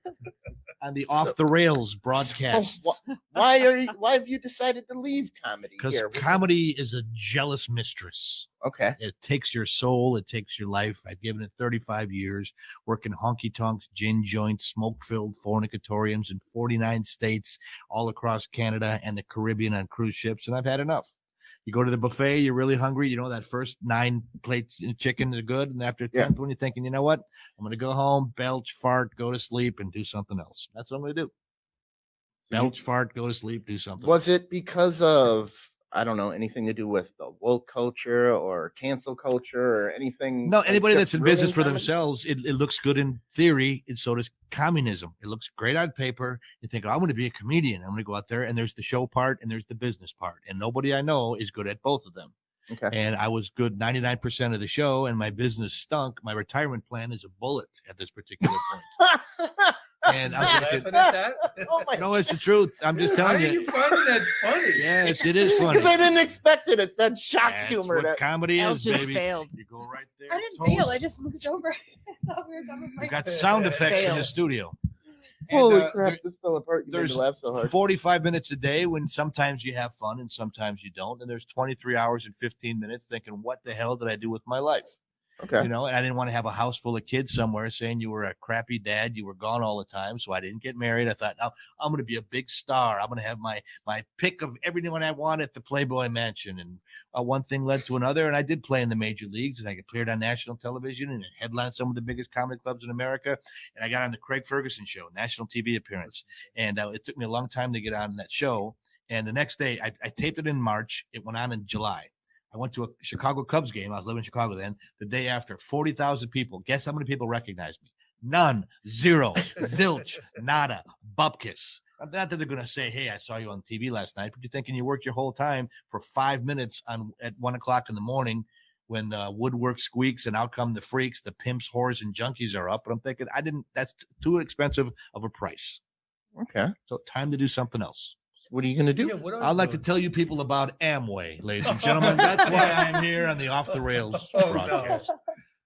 on the Off the Rails broadcast. Why have you decided to leave comedy? Because here? comedy is a jealous mistress. Okay. It takes your soul. It takes your life. I've given it 35 years, working honky tonks, gin joints, smoke-filled fornicatoriums in 49 states, all across Canada and the Caribbean on cruise ships, and I've had enough. You go to the buffet, you're really hungry. You know, that first 9 plates of chicken are good. And after 10th one, you're thinking, you know what? I'm going to go home, belch, fart, go to sleep, and do something else. That's what I'm going to do. Belch, fart, go to sleep, do something. Was it because of, I don't know, anything to do with the woke culture or cancel culture or anything? No, like anybody just that's in business ruining for comedy? themselves, it looks good in theory, and so does communism. It looks great on paper. You think, oh, I'm going to be a comedian. I'm going to go out there, and there's the show part and there's the business part. And nobody I know is good at both of them. Okay. And I was good 99% of the show, and my business stunk. My retirement plan is a bullet at this particular point. And I was Laughing thinking, at that? Oh my no, it's the truth. I'm just How telling are you. you finding that funny? Yes, it is funny. Because I didn't expect it. It's that shock That's humor. what That, comedy Elle is, just baby. failed. You go right there. I didn't toes- fail. I just moved over. I thought we were done with my We got sound effects in Fail. the studio. And, holy uh, crap, there- this fell apart. You made me there's laugh so hard. 45 minutes a day when sometimes you have fun and sometimes you don't. And there's 23 hours and 15 minutes thinking, what the hell did I do with my life? Okay. You know, and I didn't want to have a house full of kids somewhere saying you were a crappy dad. You were gone all the time. So I didn't get married. I thought, now I'm going to be a big star. I'm going to have my pick of everyone I want at the Playboy Mansion. And one thing led to another. And I did play in the major leagues, and I appeared on national television and headlined some of the biggest comedy clubs in America. And I got on the Craig Ferguson show, national TV appearance. And it took me a long time to get on that show. And the next day I taped it in March. It went on in July. I went to a Chicago Cubs game. I was living in Chicago then. The day after, 40,000 people. Guess how many people recognized me? None. Zero. Zilch. Nada. Bupkis. Not that they're going to say, hey, I saw you on TV last night, but you're thinking you work your whole time for 5 minutes at 1 o'clock in the morning when woodwork squeaks and out come the freaks, the pimps, whores, and junkies are up. But I'm thinking, that's too expensive of a price. Okay. So time to do something else. What are you going to do? Yeah, what are I'd you like to doing? tell you people about Amway, ladies and gentlemen. That's why I'm here on the Off the Rails Oh, no. broadcast.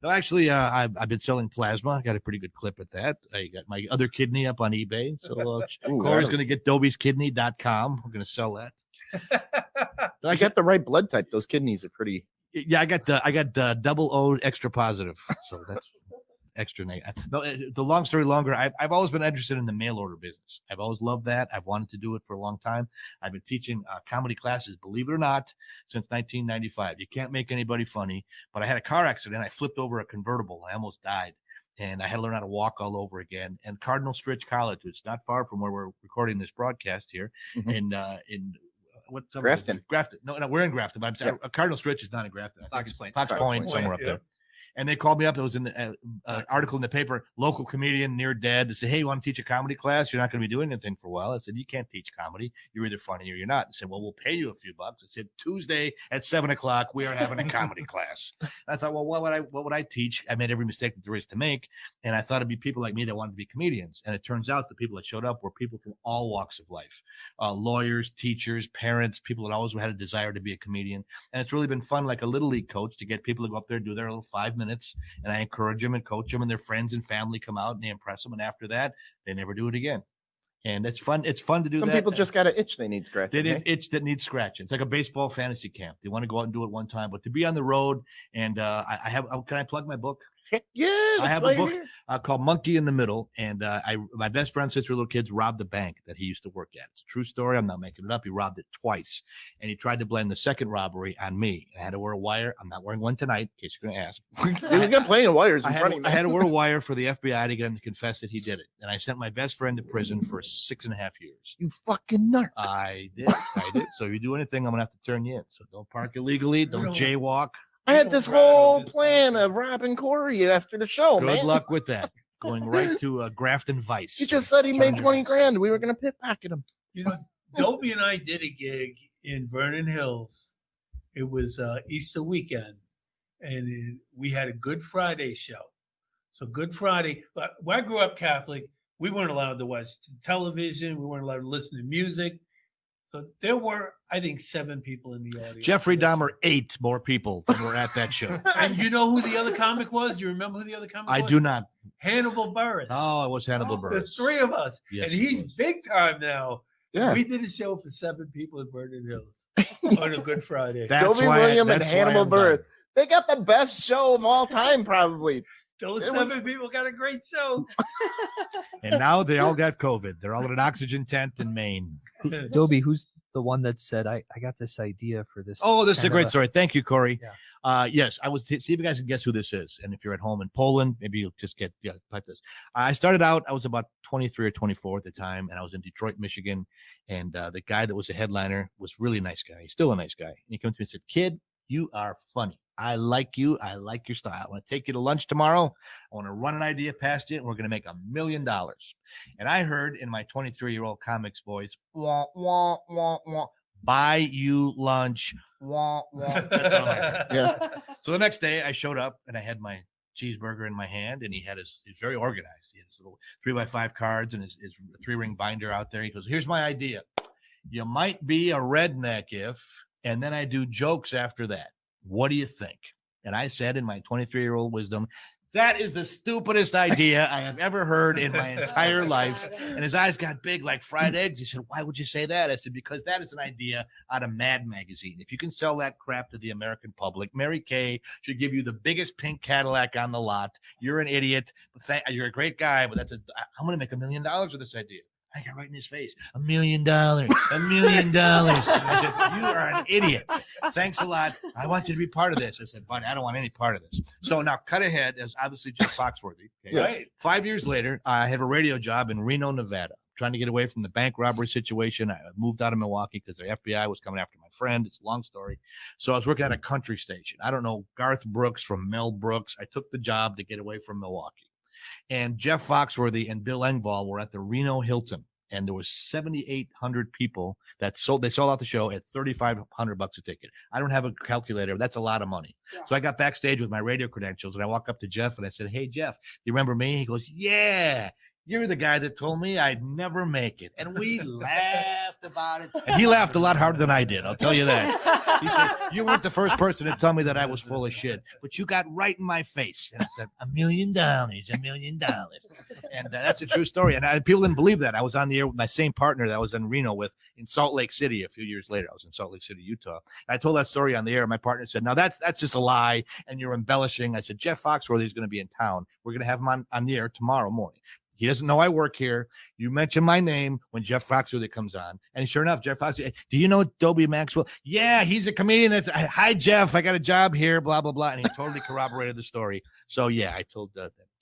No, actually, I've been selling plasma. I got a pretty good clip at that. I got my other kidney up on eBay. So Ooh, Corey's I- going to get dobie'skidney.com. We're going to sell that. I got the right blood type. Those kidneys are pretty. Yeah, I got double O extra positive. So that's extra negative. No, the long story longer, I've always been interested in the mail order business. I've always loved that. I've wanted to do it for a long time. I've been teaching comedy classes, believe it or not, since 1995. You can't make anybody funny, but I had a car accident. I flipped over a convertible. I almost died. And I had to learn how to walk all over again. And Cardinal Stritch College, which is not far from where we're recording this broadcast here, Mhm. in what's Grafton. Grafton. No, we're in Grafton. But I'm saying Cardinal Stritch is not in Grafton. I think Fox it's Point. Fox Fox Point, Point, somewhere up yeah. there. And they called me up. It was in an article in the paper, local comedian near dead, to say, hey, you want to teach a comedy class? You're not going to be doing anything for a while. I said, you can't teach comedy. You're either funny or you're not. I said, well, we'll pay you a few bucks. I said, Tuesday at 7:00, we are having a comedy class. I thought, well, what would I teach? I made every mistake that there is to make. And I thought it'd be people like me that wanted to be comedians. And it turns out the people that showed up were people from all walks of life, lawyers, teachers, parents, people that always had a desire to be a comedian. And it's really been fun, like a little league coach, to get people to go up there and do their little 5 minutes. And I encourage them and coach them, and their friends and family come out and they impress them. And after that, they never do it again. And it's fun. It's fun to do Some that. people just got an itch they need scratching. They did eh? itch that needs scratching. It's like a baseball fantasy camp. They want to go out and do it one time, but to be on the road and can I plug my book? Heck yeah. I have a that's why book you're here. called Monkey in the Middle, and my best friend since we were little kids robbed the bank that he used to work at. It's a true story. I'm not making it up. He robbed it twice, and he tried to blame the second robbery on me. I had to wear a wire. I'm not wearing one tonight, in case you're going to ask. We got plenty of wires I in had, front of you. I had to wear a wire for the FBI to get him to confess that he did it, and I sent my best friend to prison for 6.5 years. You fucking nerd. I did. So if you do anything, I'm gonna have to turn you in. So don't park illegally. Don't jaywalk. I had this whole plan of robbing Corey after the show, Good man. luck with that. Going right to Grafton Vice. He just said he made 20 grand. We were going to pickpocket him. You know, Dobie and I did a gig in Vernon Hills. It was Easter weekend, and we had a Good Friday show. So Good Friday, when I grew up Catholic, we weren't allowed to watch television. We weren't allowed to listen to music. So there were, I think, 7 people in the audience. Jeffrey Dahmer ate more people than were at that show. And you know who the other comic was? Do you remember who the other comic was? I do not. Hannibal Buress. Oh, it was Hannibal The Buress. 3 of us. Yes, and it he's was. big time now. Yeah. We did a show for 7 people in Vernon Hills on a Good Friday. Dobie William and that's why Hannibal I'm done. Buress. They got the best show of all time, probably. Those It was- 7 people got a great show. And now they all got COVID. They're all in an oxygen tent in Maine. Dobie, who's the one that said, I got this idea for this? Oh, this is a kind of great story. Thank you, Corey. Yeah. Yes, I was see if you guys can guess who this is. And if you're at home in Poland, maybe you'll just type this. I started out, I was about 23 or 24 at the time, and I was in Detroit, Michigan. And the guy that was a headliner was really a nice guy. He's still a nice guy. And he came to me and said, "Kid, you are funny. I like you. I like your style. I want to take you to lunch tomorrow. I want to run an idea past you, and we're going to make $1 million." And I heard in my 23-year-old comic's voice, wah, wah, wah, wah, buy you lunch. Wah, wah. That's all I heard. Yeah. So the next day I showed up and I had my cheeseburger in my hand, and he had he's very organized. He had his little 3x5 cards and his 3-ring binder out there. He goes, "Here's my idea. You might be a redneck if," and then I do jokes after that. What do you think? And I said in my 23-year-old wisdom, "That is the stupidest idea I have ever heard in my entire life." And his eyes got big like fried eggs. He said, "Why would you say that?" I said, "Because that is an idea out of Mad Magazine. If you can sell that crap to the American public, Mary Kay should give you the biggest pink Cadillac on the lot. You're an idiot. But you're a great guy, but I'm going to make $1 million with this idea." I got right in his face. $1 million, $1 million. I said, "You are an idiot. Thanks a lot. I want you to be part of this." I said, "Buddy, I don't want any part of this." So now cut ahead as obviously Jeff Foxworthy. Okay? Yeah. Right. 5 years later, I have a radio job in Reno, Nevada, trying to get away from the bank robbery situation. I moved out of Milwaukee because the FBI was coming after my friend. It's a long story. So I was working at a country station. I don't know Garth Brooks from Mel Brooks. I took the job to get away from Milwaukee. And Jeff Foxworthy and Bill Engvall were at the Reno Hilton, and there was 7,800 people that sold. They sold out the show at $3,500 a ticket. I don't have a calculator. That's a lot of money. Yeah. So I got backstage with my radio credentials, and I walk up to Jeff and I said, "Hey, Jeff, do you remember me?" He goes, "Yeah, you're the guy that told me I'd never make it." And we laughed about it. And he laughed a lot harder than I did. I'll tell you that. He said, "You weren't the first person to tell me that I was full of shit, but you got right in my face." And I said, $1 million, $1 million. And that's a true story. And people didn't believe that. I was on the air with my same partner that I was in Reno with in Salt Lake City a few years later. I was in Salt Lake City, Utah. And I told that story on the air. My partner said, "No, that's just a lie, and you're embellishing." I said, "Jeff Foxworthy is going to be in town. We're going to have him on the air tomorrow morning. He doesn't know I work here. You mention my name when Jeff Foxworthy comes on." And sure enough, Jeff Foxworthy, "Do you know Dobie Maxwell?" "Yeah, he's a comedian. Hi, Jeff. I got a job here, blah, blah, blah." And he totally corroborated the story. So, yeah, I told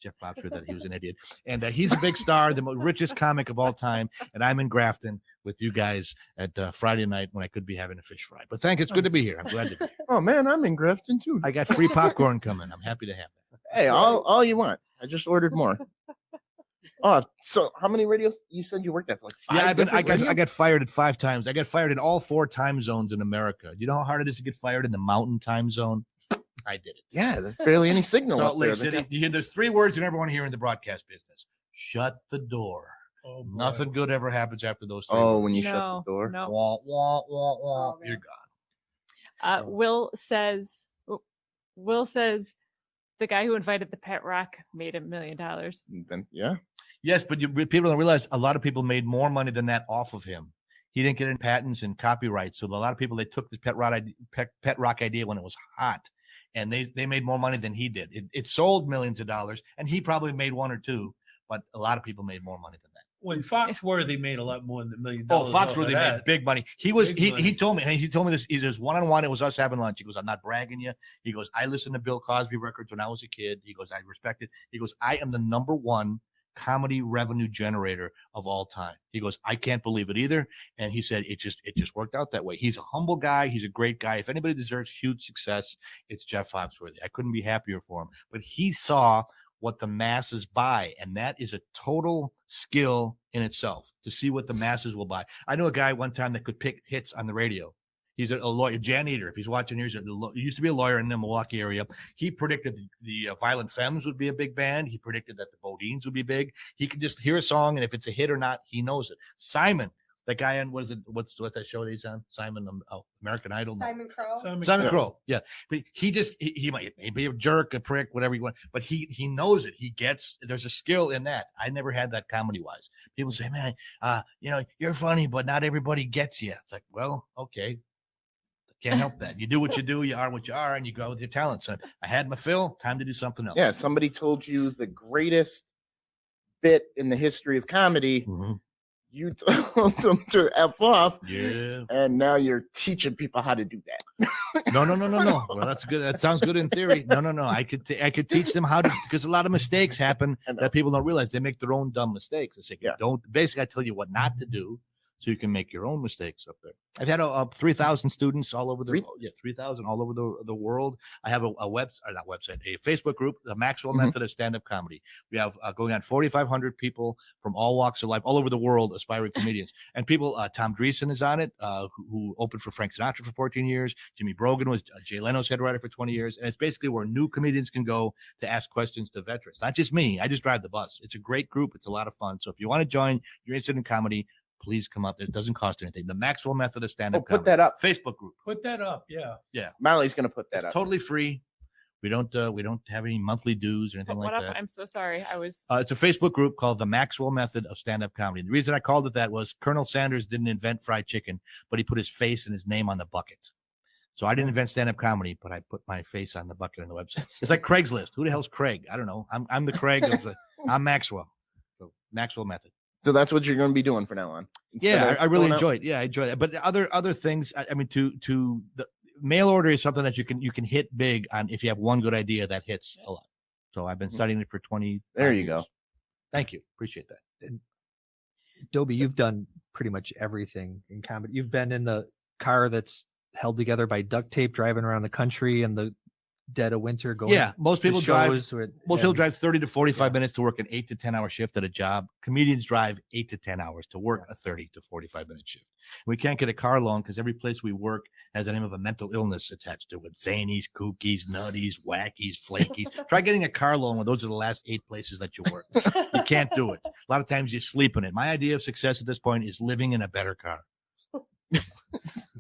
Jeff Foxworthy that he was an idiot. And he's a big star, the richest comic of all time. And I'm in Grafton with you guys at Friday night when I could be having a fish fry. But it's good to be here. I'm glad to be here. Oh, man, I'm in Grafton, too. I got free popcorn coming. I'm happy to have that. Hey, all you want. I just ordered more. Oh, so how many radios? You said you worked at for like 5 Yeah, different I radios? got fired at 5 times. I got fired in all 4 time zones in America. You know how hard it is to get fired in the Mountain Time Zone? I did it. Yeah, there's barely any signal Salt up there. Lake City. You hear there's 3 words you never want to hear in the broadcast business. Shut the door. Oh, boy. Nothing good ever happens after those 3 Oh, words. when you No, shut the door. no. Wah, wah, wah, wah. Oh, man. You're gone. Will says the guy who invited the pet rock made $1 million. Then, yeah. Yes, but people don't realize a lot of people made more money than that off of him. He didn't get any patents and copyrights. So a lot of people, they took the pet rock idea when it was hot. and they made more money than he did. It sold millions of dollars, and he probably made one or two, but a lot of people made more money than that. When Foxworthy made a lot more than $1 million. Oh, off of Foxworthy made that. big money. He told me this. He says one-on-one. It was us having lunch. He goes, I'm not bragging you. He goes, I listened to Bill Cosby records when I was a kid. He goes, I respect it. He goes, I am the number one comedy revenue generator of all time. He goes, I can't believe it either. And he said, it just worked out that way. He's a humble guy. He's a great guy. If anybody deserves huge success, it's Jeff Foxworthy. I couldn't be happier for him. But he saw what the masses buy, and that is a total skill in itself to see what the masses will buy. I know a guy one time that could pick hits on the radio. He's a lawyer, Jan Eater. If he's watching here, he used to be a lawyer in the Milwaukee area. He predicted the Violent Femmes would be a big band. He predicted that the Bodines would be big. He could just hear a song, and if it's a hit or not, he knows it. Simon, that guy on what's that show that he's on? Simon, American Idol. Simon Crow. Simon Crow. Yeah. But he might be a jerk, a prick, whatever you want, but he knows it. He gets, there's a skill in that. I never had that comedy wise. People say, man, you're funny, but not everybody gets you. It's like, well, okay. Can't help that. You do what you do, you are what you are, and you go with your talents. And I had my fill, time to do something else. Yeah, somebody told you the greatest bit in the history of comedy. Mm-hmm. You told them to F off. Yeah. And now you're teaching people how to do that. No. Well, that's good. That sounds good in theory. No. I could teach them how to, because a lot of mistakes happen that people don't realize. They make their own dumb mistakes. I say, basically, I tell you what not to do so you can make your own mistakes up there. I've had 3,000 students all over 3,000 all over the world. I have a Facebook group, the Maxwell Method of Stand-Up Comedy. We have going on 4,500 people from all walks of life, all over the world, aspiring comedians. And people, Tom Dreesen is on it, who opened for Frank Sinatra for 14 years. Jimmy Brogan was Jay Leno's head writer for 20 years. And it's basically where new comedians can go to ask questions to veterans. Not just me. I just drive the bus. It's a great group. It's a lot of fun. So if you want to join, you're interested in comedy, please come up. It doesn't cost anything. The Maxwell Method of Stand-Up Comedy. Put that up. Facebook group. Put that up. Yeah. Yeah. Molly's going to put that It's up. totally free. We don't have any monthly dues or anything Put like what up? that. I'm so sorry. I was. It's a Facebook group called the Maxwell Method of Stand-Up Comedy. The reason I called it that was Colonel Sanders didn't invent fried chicken, but he put his face and his name on the bucket. So I didn't invent stand-up comedy, but I put my face on the bucket on the website. It's like Craigslist. Who the hell's Craig? I don't know. I'm the Craig. I'm Maxwell. So Maxwell Method. So that's what you're going to be doing from now on. Yeah, I really enjoy it. Yeah, I enjoy it. But other things, I mean, to the mail order is something that you can hit big on if you have one good idea that hits a lot. So I've been studying it for 20. There you go. Thank you. Appreciate that. And Dobie, you've done pretty much everything in comedy. You've been in the car that's held together by duct tape, driving around the country in the dead of winter. Going, yeah, most people drive 30 to 45 yeah. minutes to work an 8 to 10 hour shift at a job. Comedians drive 8 to 10 hours to work a 30 to 45 minute shift. We can't get a car loan because every place we work has the name of a mental illness attached to it. Zanies, kookies, nutties, wackies, flakies. Try getting a car loan when those are the last 8 places that you work. You can't do it. A lot of times you sleep in it. My idea of success at this point is living in a better car.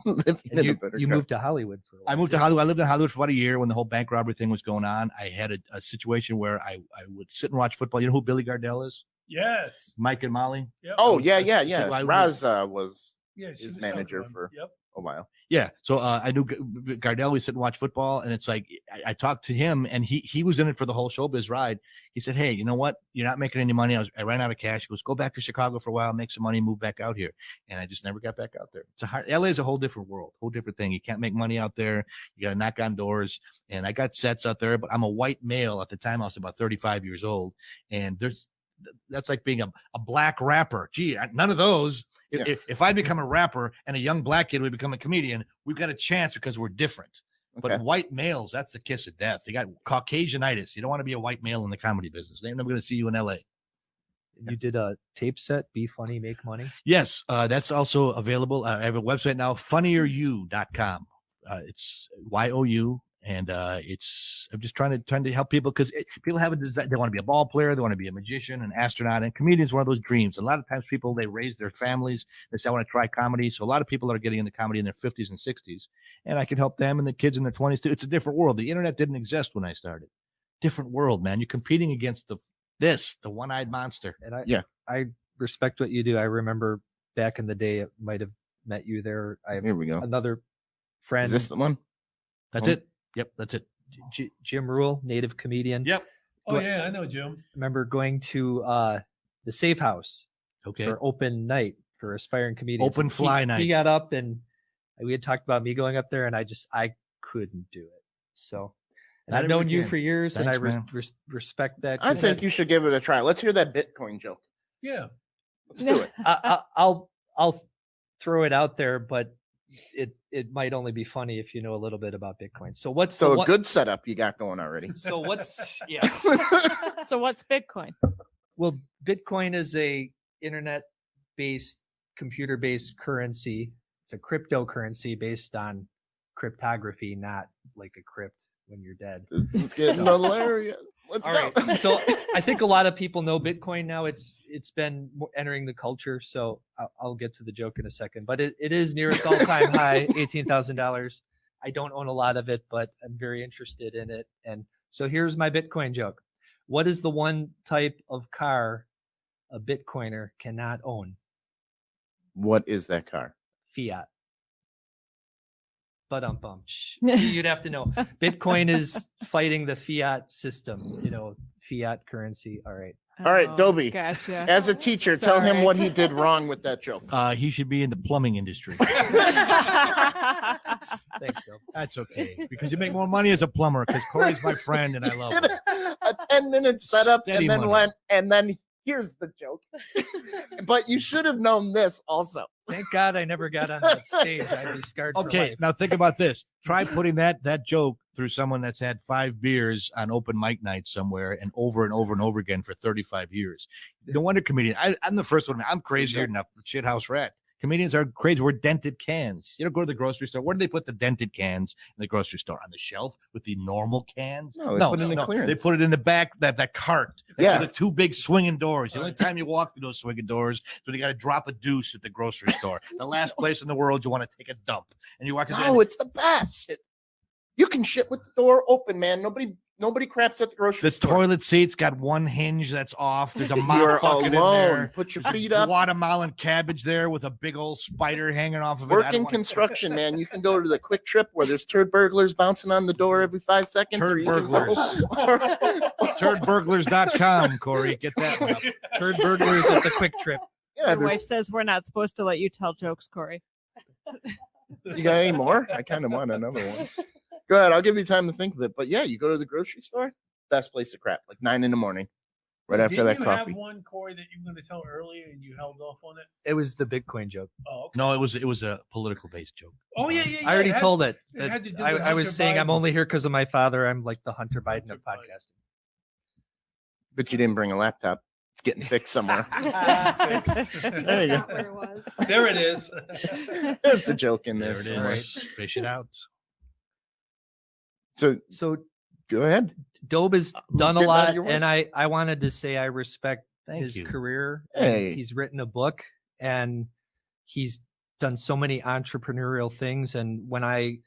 You moved to Hollywood for a while. I moved to Hollywood. I lived in Hollywood for about a year when the whole bank robbery thing was going on. I had a situation where I would sit and watch football. You know who Billy Gardell is? Yes. Mike and Molly. Yep. Oh, yeah. So Raz was Yeah, she his was manager talking for about- a while. Yeah. So I knew Gardell. We sit and watch football, and it's like I talked to him, and he was in it for the whole showbiz ride. He said, "Hey, you know what? You're not making any money. I ran out of cash." He goes, "Go back to Chicago for a while, make some money, move back out here." And I just never got back out there. LA is a whole different world, whole different thing. You can't make money out there. You got to knock on doors. And I got sets out there, but I'm a white male at the time. I was about 35 years old, and that's like being a black rapper. Gee, none of those. If I become a rapper and a young black kid would become a comedian, we've got a chance because we're different. Okay. But white males, that's the kiss of death. You got Caucasianitis. You don't want to be a white male in the comedy business. They're never going to see you in LA. You did a tape set, Be Funny, Make Money. Yes, that's also available. I have a website now, funnieryou.com. It's YOU. And I'm just trying to help people because people have a desire. They want to be a ball player. They want to be a magician, an astronaut, and comedians one of those dreams. A lot of times people, they raise their families. They say, I want to try comedy. So a lot of people are getting into comedy in their 50s and 60s. And I can help them and the kids in their 20s too. It's a different world. The internet didn't exist when I started. Different world, man. You're competing against the one-eyed monster. And I respect what you do. I remember back in the day, I might have met you there. Here we go. Another friend. Is this the one? That's it. Yep, that's it. Jim Rule, native comedian. Yep. Oh yeah, I know Jim. Remember going to the Safe House Okay. for open night for aspiring comedians. Open And fly he night. got up and we had talked about me going up there, and I couldn't do it. So, and Not I've ever known you again. for years, and Thanks, I man. respect that. I think you should give it a try. Let's hear that Bitcoin joke. Yeah. Let's do it. I'll throw it out there, but it might only be funny if you know a little bit about Bitcoin. So what's So the a good setup you got going already. So what's yeah? So what's Bitcoin? Well, Bitcoin is a internet-based, computer-based currency. It's a cryptocurrency based on cryptography, not like a crypt when you're dead. This is getting hilarious. Let's All go. right. So I think a lot of people know Bitcoin now. It's been entering the culture. So I'll get to the joke in a second. But it is near its all-time high, $18,000. I don't own a lot of it, but I'm very interested in it. And so here's my Bitcoin joke. What is the one type of car a Bitcoiner cannot own? What is that car? Fiat. But See, you'd have to know. Bitcoin is fighting the fiat system, fiat currency. All right. All right, Oh, Dobie. Gotcha. As a teacher, tell him Sorry. what he did wrong with that joke. He should be in the plumbing industry. Thanks, Dope. That's okay because you make more money as a plumber. Because Corey's my friend and I love him. A 10-minute setup Steady and then money. went, and then here's the joke. But you should have known this also. Thank God I never got on that stage. I'd be scarred for Okay, life. now think about this. Try putting that joke through someone that's had 5 beers on open mic night somewhere and over and over again for 35 years. No wonder comedian. I'm the first one. I'm crazier than a shithouse rat. Comedians are crazy. We're dented cans. You don't go to the grocery store. Where do they put the dented cans in the grocery store? On the shelf with the normal cans? No, they put it in the clearance. They put it in the back, that cart. Yeah. Yeah. The 2 big swinging doors. The only time you walk through those swinging doors is when you got to drop a deuce at the grocery store. The last place in the world you want to take a dump. And you walk in No, it's the best. You can shit with the door open, man. Nobody craps at the grocery the store. toilet seat's got one hinge that's off. There's a You're mop bucket in alone. there. Put your There's feet up. Guatemalan cabbage there with a big old spider hanging off of it. I Work don't in wanna- construction, man. You can go to the Quick Trip where there's turd burglars bouncing on the door every 5 seconds. Turd or you can go- Turdburglars.com, Corey. Get that one up. Turd burglars at the Quick Trip. Yeah, Your there- wife says we're not supposed to let you tell jokes, Corey. you got any more? I kind of want another one. Go ahead. I'll give you time to think of it. But yeah, you go to the grocery store, best place to crap, like 9 a.m, right after Didn't that you coffee. have one, Corey, that you were going to tell earlier and you held off on it? It was the Bitcoin joke. Oh, okay. No, it was a political based joke. Oh, yeah. I already told it. it had to do I with was Hunter saying I'm Biden. only here because of my father. I'm like the Hunter Biden of Hunter Biden. podcasting. But you didn't bring a laptop. It's getting fixed somewhere. There you go. Not where it was. There it is. There's the joke in There there. it somewhere. is. Fish it out. So So go ahead. Dobe has done a getting out of lot, your way. and I wanted to say I respect Thank his you. career. and Hey. He's written a book, and he's done so many entrepreneurial things. And when I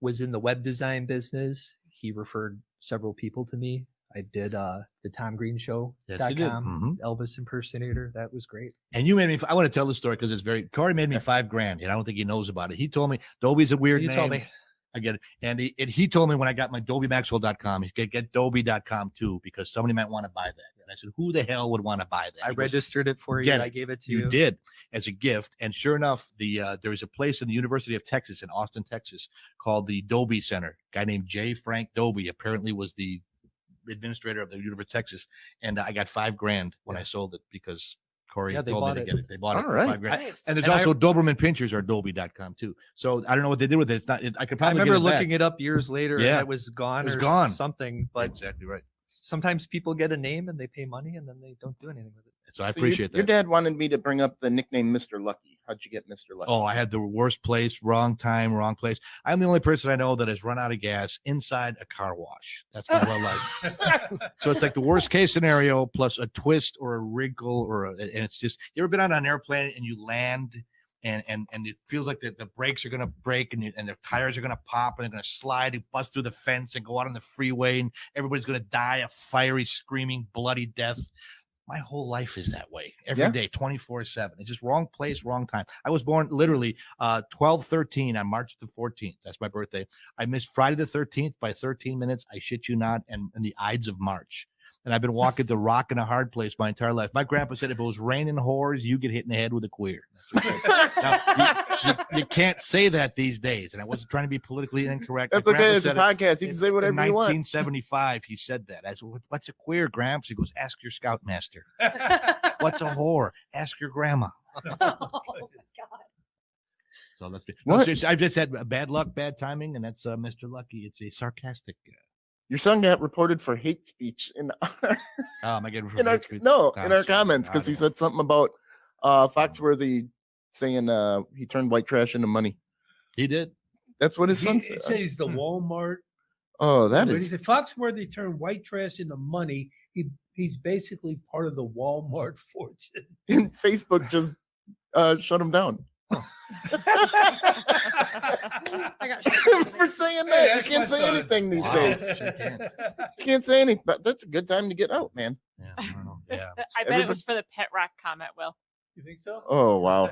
was in the web design business, he referred several people to me. I did the Tom Green Show. Yes, you did. .com, Elvis impersonator. That was great. And you made me. I want to tell the story because it's very. Corey made me $5,000, and I don't think he knows about it. He told me Dobie's a weird You name. told me. I get it. And he told me when I got my DobieMaxwell.com, he could get Dobie.com too because somebody might want to buy that. And I said, who the hell would want to buy that? I He goes, registered it for you. Get I it. gave it to You you. did as a gift, and sure enough, there was a place in the University of Texas in Austin, Texas, called the Dobie Center. A guy named J. Frank Dobie apparently was the administrator of the University of Texas, and I got $5,000 when I sold it because Corey Yeah, they told me bought to it. get it. They bought it All for right. $5,000. Nice. And there's And also Doberman Pinchers or Dobie.com too. So I don't know what they did with it. It's not. I could I probably remember get it back. looking it up years later, Yeah. and it was gone. It was or gone. something. But Exactly right. sometimes people get a name and they pay money, and then they don't do anything with it. So I So appreciate your that. dad wanted me to bring up the nickname Mr. Lucky. How'd you get Mr. Lucky? Oh, I had the worst place, wrong time, wrong place. I'm the only person I know that has run out of gas inside a car wash. That's my real life. So it's like the worst case scenario plus a twist or a wrinkle and it's just, you ever been on an airplane and you land and it feels like the brakes are going to break and the tires are going to pop and they're going to slide and bust through the fence and go out on the freeway and everybody's going to die a fiery, screaming, bloody death. My whole life is that way. Every day, 24/7. It's just wrong place, wrong time. I was born literally 12/13 on March the 14th. That's my birthday. I missed Friday the 13th by 13 minutes. I shit you not, and the Ides of March. And I've been walking the rock and a hard place my entire life. My grandpa said if it was raining whores, you get hit in the head with a queer. Now, you can't say that these days. And I wasn't trying to be politically incorrect. That's My okay. grandpa It's a said it podcast. You can say whatever in you want. 1975, he said that. I said, what's a queer, Gramps? He goes, ask your scoutmaster. What's a whore? Ask your grandma. Oh my God. So let's be. What? No, seriously, I've just had bad luck, bad timing, and that's Mr. Lucky. It's a sarcastic. Your son got reported for hate speech in Am I getting in our from in our comments because he said something about Foxworthy saying he turned white trash into money. he did. That's what his son It said. says the Walmart. Oh, that When is he said Foxworthy turned white trash into money. He's basically part of the Walmart fortune. and Facebook just shut him down. I got For saying Hey, that. You that's can't my say son. anything these Wow. days. Sure can. You can't say anything, but that's a good time to get out, man. Yeah, I don't know. Yeah. I bet it was for the pet rock comment, Will. You think so? Oh wow.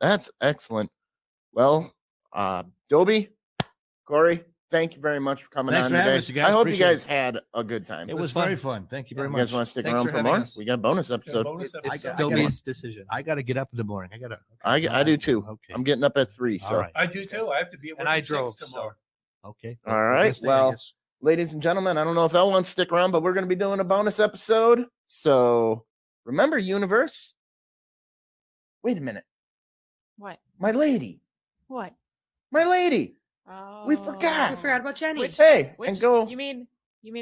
That's excellent. Well, Dobie, Corey, thank you very much for coming Thanks on for having today. us, you guys. I hope you Appreciate guys it. had a good time. It was fun. very fun. Thank you very You much. guys want to stick Thanks around for for having more? us. We got bonus Yeah, episode. bonus It's episode. Dobie's decision. I got to get up in the morning. I do too. Okay. I'm getting up at 3. So All right. I do too. I have to be at And work I at 6 drove, tomorrow. Okay. All right, Best thing, I well, guess. ladies and gentlemen, I don't know if Elle wants to stick around, but we're going to be doing a bonus episode. So remember, universe. Wait a minute. What? My lady. What? My lady. Oh, We forgot. I forgot about Jenny. Which- Hey, Which, and go. You mean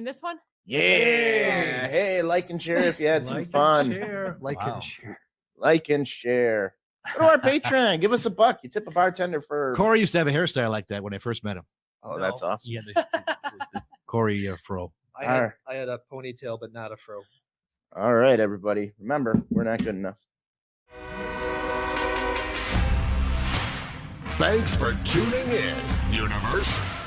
this one? Yeah. Hey, like and share if you had some Like and fun. share. Like Wow. and share. Like and share. Go to our Patreon. Give us $1. You tip a bartender for. Corey used to have a hairstyle like that when I first met him. Oh, that's awesome. He had the Corey fro. I had a ponytail, but not a fro. All right, everybody. Remember, we're not good enough. Thanks for tuning in, universe.